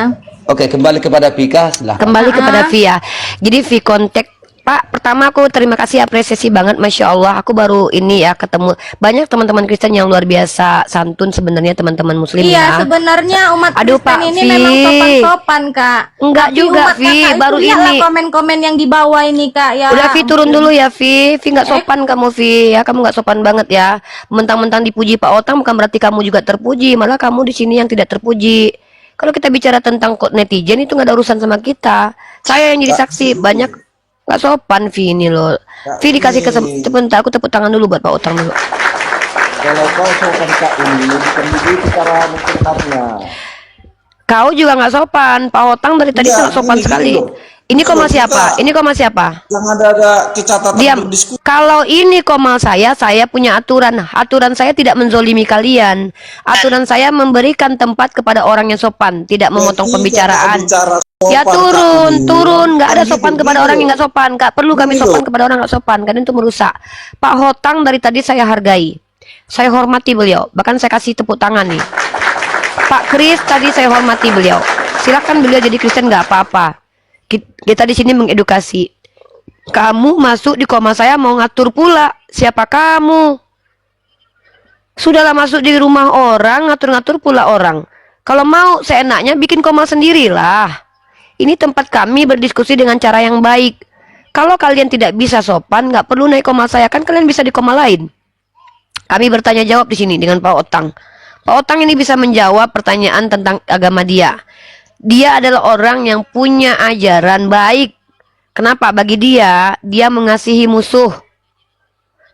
Oke, kembali kepada Pika, silahkan. Kembali kepada Via. Jadi V kontak Pak, pertama aku terima kasih, apresiasi banget, Masya Allah. Aku baru ini ya ketemu banyak teman-teman Kristen yang luar biasa santun sebenarnya, teman-teman Muslim Iya, ya. sebenarnya umat Aduh, Kristen Pak ini Vi. memang sopan-sopan, Kak. Enggak Tapi juga, umat Vi, Kakak itu baru lihatlah ini. komen-komen yang di bawah ini, Kak. Ya. Udah Vi turun dulu ya Vi nggak sopan kamu Vi ya, kamu nggak sopan banget ya. Mentang-mentang dipuji Pak Otang bukan berarti kamu juga terpuji, malah kamu di sini yang tidak terpuji. Kalau kita bicara tentang netizen itu nggak ada urusan sama kita. Saya yang jadi saksi banyak nggak sopan Vi ini loh. Vi dikasih sebentar, aku tepuk tangan dulu buat Pak Otang dulu. kalau kau sopan Kak ini bukan begitu cara menceritakannya. Kau juga nggak sopan. Pak Hotang dari tadi Iya, sopan gini sekali. loh. Ini Gini koma loh, siapa? kita Ini koma siapa? yang ada kecatatan Diam. berdiskusi. Kalau ini koma saya punya aturan. Aturan saya tidak menzolimi kalian. Aturan saya memberikan tempat kepada orang yang sopan, tidak memotong Jadi pembicaraan. jangan bicara sopan, Ya Kak turun, Inu. turun. Nggak ada Kan sopan gitu, kepada gitu. orang yang nggak sopan. Nggak perlu kami Gitu. sopan kepada orang nggak sopan. Kan itu merusak. Pak Hotang dari tadi saya hargai. Saya hormati beliau. Bahkan saya kasih tepuk tangan nih. Pak Kris tadi saya hormati beliau. Silakan beliau jadi Kristen nggak apa-apa. Kita di sini mengedukasi. Kamu masuk di koma saya mau ngatur pula. Siapa kamu? Sudahlah masuk di rumah orang, ngatur-ngatur pula orang. Kalau mau seenaknya bikin koma sendirilah. Ini tempat kami berdiskusi dengan cara yang baik. Kalau kalian tidak bisa sopan, nggak perlu naik koma saya, kan kalian bisa di koma lain. Kami bertanya jawab di sini dengan Pak Otang. Pak Otang ini bisa menjawab pertanyaan tentang agama dia. Dia adalah orang yang punya ajaran baik. Kenapa? Bagi dia mengasihi musuh.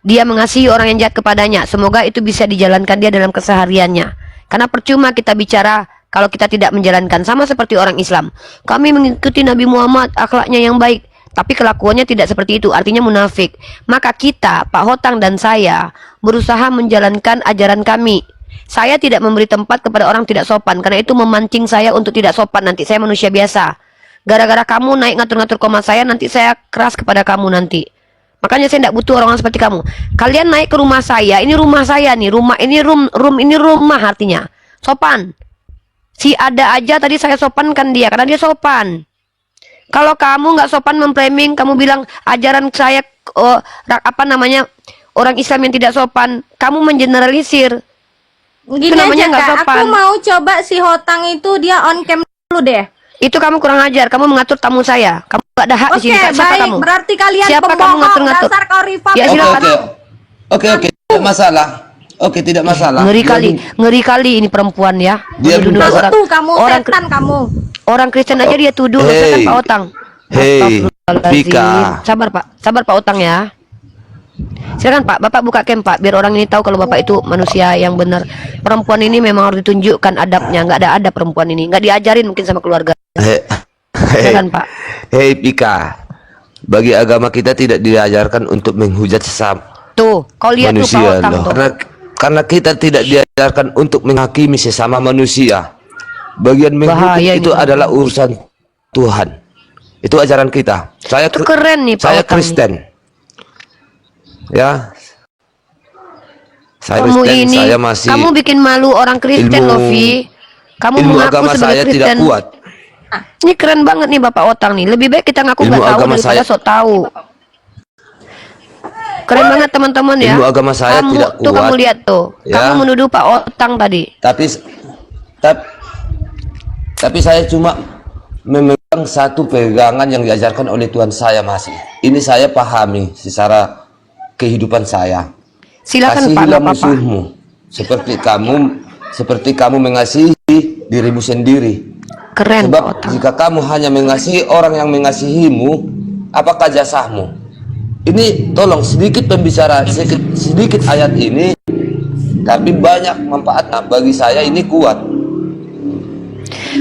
Dia mengasihi orang yang jahat kepadanya. Semoga itu bisa dijalankan dia dalam kesehariannya. Karena percuma kita bicara kalau kita tidak menjalankan. Sama seperti orang Islam. Kami mengikuti Nabi Muhammad, akhlaknya yang baik. Tapi kelakuannya tidak seperti itu, artinya munafik. Maka kita, Pak Hotang dan saya, berusaha menjalankan ajaran kami. Saya tidak memberi tempat kepada orang tidak sopan, karena itu memancing saya untuk tidak sopan. Nanti saya manusia biasa. Gara-gara kamu naik ngatur-ngatur koma saya, nanti saya keras kepada kamu nanti. Makanya saya tidak butuh orang seperti kamu. Kalian naik ke rumah saya, ini rumah saya nih, rumah ini ini rumah artinya. Sopan. Si ada aja tadi saya sopankan dia, karena dia sopan. Kalau kamu nggak sopan memframing, kamu bilang ajaran saya orang Islam yang tidak sopan, kamu mengeneralisir. Gini Itu namanya aja nggak Kak, aku sopan. mau coba si Hotang itu dia on cam dulu deh. Itu kamu kurang ajar, kamu mengatur tamu saya. Kamu gak ada hak di Oke, sini. Kak. Siapa baik. kamu? Berarti kalian Siapa kamu pembohong, ngatur-ngatur? dasar kau rival. Ya, Oke, silakan. oke, tidak masalah. Oke, tidak masalah. Ngeri kali ini perempuan ya. Dia Menuduh minta- Tuh kamu orang, setan kamu. orang Kristen aja dia tuduh, Hey. kan Pak Otang. Hey, Astagfirullahaladzim. Vika. Sabar Pak Otang ya. Silakan Pak, Bapak buka cam Pak, biar orang ini tahu kalau Bapak itu manusia yang benar. Perempuan ini memang harus ditunjukkan adabnya, nggak ada perempuan ini, nggak diajarin mungkin sama keluarga. Silakan Pak. Hei Pika, bagi agama kita tidak diajarkan untuk menghujat sesama Tuh, kau lihat tuh Pak manusia Otang loh. tuh. Karena kita tidak diajarkan untuk menghakimi sesama manusia. Bagian menghukum Bahaya itu ini. adalah urusan Tuhan. Itu ajaran kita. Itu keren nih Pak Saya Otang. Kristen. Ya. Saya Kamu Kristen, ini, saya masih kamu bikin malu orang Kristen ilmu- loh Vi. Kamu ilmu mengaku agama sebagai saya Kristen. tidak kuat. Ini keren banget nih Bapak Otang nih. Lebih baik kita ngaku Ilmu nggak tahu agama daripada saya- sok tahu. Keren banget teman-teman ya. Ilmu agama saya kamu, tidak tuh kuat. kamu lihat tuh. Ya. Kamu menuduh Pak Otang tadi. Tapi saya cuma memegang satu pegangan yang diajarkan oleh Tuhan saya masih. Ini saya pahami secara kehidupan saya. Silakan Pak, Kasihilah nggak apa-apa. musuhmu seperti kamu mengasihi dirimu sendiri. Keren Pak Sebab Otang. jika kamu hanya mengasihi orang yang mengasihimu, apakah jasahmu? Ini tolong sedikit pembicaraan, sedikit ayat ini, tapi banyak manfaatnya bagi saya. Ini kuat.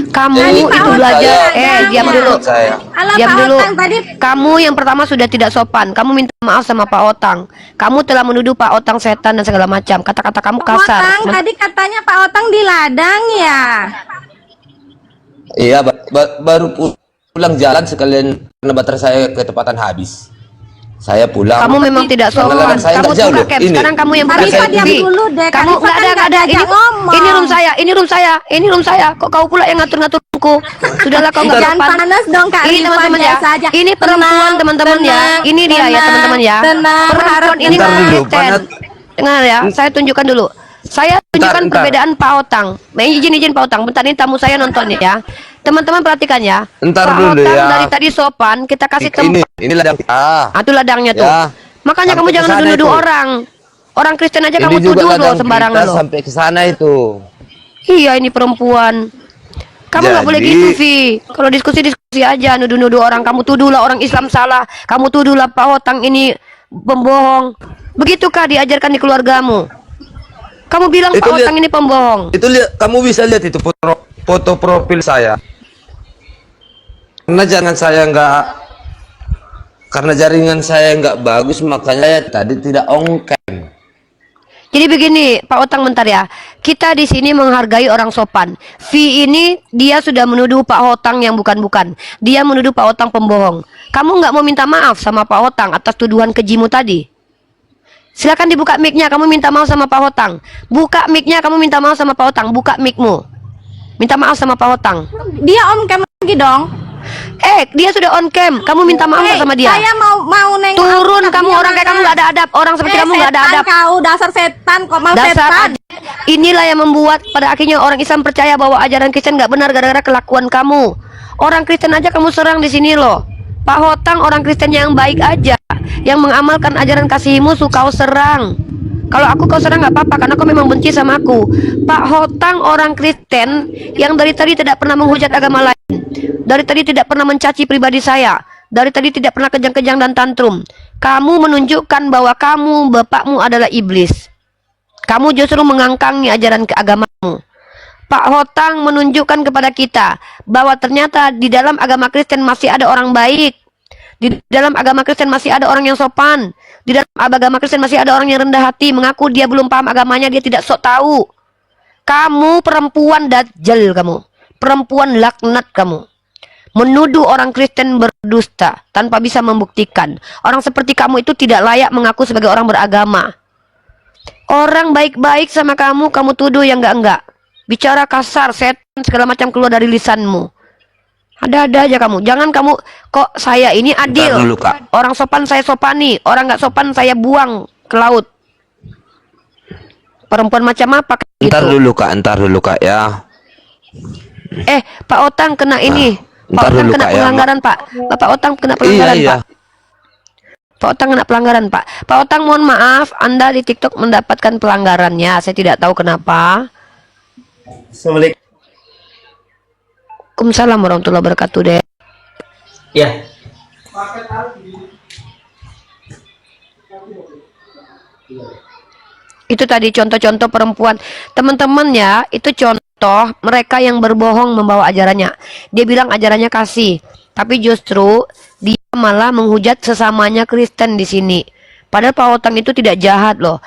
Kamu Jadi, itu menurut belajar. saya- Diam dulu. Saya. Alah, Diam Pak dulu. Otang tadi Kamu yang pertama sudah tidak sopan. Kamu minta maaf sama Pak Otang. Kamu telah menuduh Pak Otang setan dan segala macam. Kata-kata kamu Pak kasar. Otang tadi katanya Pak Otang di ladang ya. Iya, baru pulang jalan sekalian karena baterai saya ketepatan habis. Saya pulang. Kamu memang tidak Karena sopan. ladang saya Kamu nggak jauh buka loh. cam. Ini. Sekarang kamu yang buka Kalifa cam. diam Vi. dulu deh. Kamu Kalifa nggak kan ada. nggak Ini diajak ngomong. ini room saya. Ini room saya. Ini room saya. Kok kau pula yang ngatur-ngaturku? Sudahlah kau nggak Jangan sopan. panas dong Kak Ini Rifan, teman-teman ya. biasa aja. Ini perempuan Tenang, teman-teman ya. tenang, Ini dia ya tenang, teman-teman ya. tenang, Perempuan harap ini Bentar dulu, Kristen. Panat. Dengar ya. Saya tunjukkan dulu. Saya tunjukkan Bentar. perbedaan Pak Otang. Izin Pak Otang. Bentar ini tamu saya nonton ya. Teman-teman perhatikan ya. Entar Pak dulu Otang ya. dari tadi sopan. Kita kasih tempat. Ini ladang kita. Itu ladangnya tuh. Ya. Makanya kamu Sampai jangan ke sana nuduh itu. orang. Orang Kristen aja Ini kamu juga tuduh loh ladang sembarangan kita loh. sampai ke sana itu. Iya ini perempuan. Kamu nggak boleh Jadi- gitu Vi. Kalau diskusi aja nuduh-nuduh orang. Kamu tuduhlah orang Islam salah. Kamu tuduhlah Pak Otang ini pembohong. Begitukah diajarkan di keluargamu? Kamu bilang Itu Pak lihat- Otang ini pembohong. Itu lihat, kamu bisa lihat itu foto profil saya. Karena jaringan saya nggak bagus, makanya saya tadi tidak on cam. Jadi begini, Pak Otang, bentar ya. Kita di sini menghargai orang sopan. V ini dia sudah menuduh Pak Otang yang bukan-bukan. Dia menuduh Pak Otang pembohong. Kamu nggak mau minta maaf sama Pak Otang atas tuduhan kejimu tadi? Silakan dibuka mic-nya, kamu minta maaf sama Pak Otang. Buka mic-nya, kamu minta maaf sama Pak Otang. Buka mic-mu. Minta maaf sama Pak Otang. Dia on cam lagi dong. Dia sudah on cam. Kamu minta maaf nggak sama dia? Saya mau nengok. Turun kamu, Dia orang kayak mana? kamu nggak ada adab. Orang seperti kamu nggak ada Setan adab. Kau dasar setan, kok mau setan? Inilah yang membuat pada akhirnya orang Islam percaya bahwa ajaran Kristen nggak benar gara-gara kelakuan kamu. Orang Kristen aja kamu serang di sini loh. Pak Hotang orang Kristen yang baik aja, yang mengamalkan ajaran kasih musuh kau serang. Kalau aku kau serang nggak apa-apa karena kau memang benci sama aku. Pak Hotang orang Kristen yang dari tadi tidak pernah menghujat agama lain, dari tadi tidak pernah mencaci pribadi saya, dari tadi tidak pernah kejang-kejang dan tantrum. Kamu menunjukkan bahwa kamu, bapakmu adalah iblis. Kamu justru mengangkangi ajaran keagamamu. Pak Hotang menunjukkan kepada kita bahwa ternyata di dalam agama Kristen masih ada orang baik. Di dalam agama Kristen masih ada orang yang sopan. Di dalam agama Kristen masih ada orang yang rendah hati, mengaku dia belum paham agamanya, dia tidak sok tahu. Kamu perempuan dajjal kamu. Perempuan laknat kamu. Menuduh orang Kristen berdusta tanpa bisa membuktikan. Orang seperti kamu itu tidak layak mengaku sebagai orang beragama. Orang baik-baik sama kamu, kamu tuduh yang enggak-enggak. Bicara kasar, setan, segala macam keluar dari lisanmu. Ada-ada aja kamu. Jangan kamu, kok saya ini adil. Ntar dulu, Kak. Orang sopan saya sopani. Orang nggak sopan saya buang ke laut. Perempuan macam apa gitu? Ntar dulu kak ya. Pak Otang kena ini. Pak ntar Otang dulu, kena Kak, ya. pelanggaran, Pak. Bapak Otang kena pelanggaran, Iya. Pak. Pak Otang kena pelanggaran, Pak. Pak Otang mohon maaf, Anda di TikTok mendapatkan pelanggarannya. Saya tidak tahu kenapa. Assalamualaikum. Waalaikumsalam warahmatullahi wabarakatuh, deh. Ya. Itu tadi contoh-contoh perempuan. Teman-teman ya, itu contoh mereka yang berbohong membawa ajarannya. Dia bilang ajarannya kasih, tapi justru dia malah menghujat sesamanya Kristen di sini. Padahal Pak Otang itu tidak jahat loh.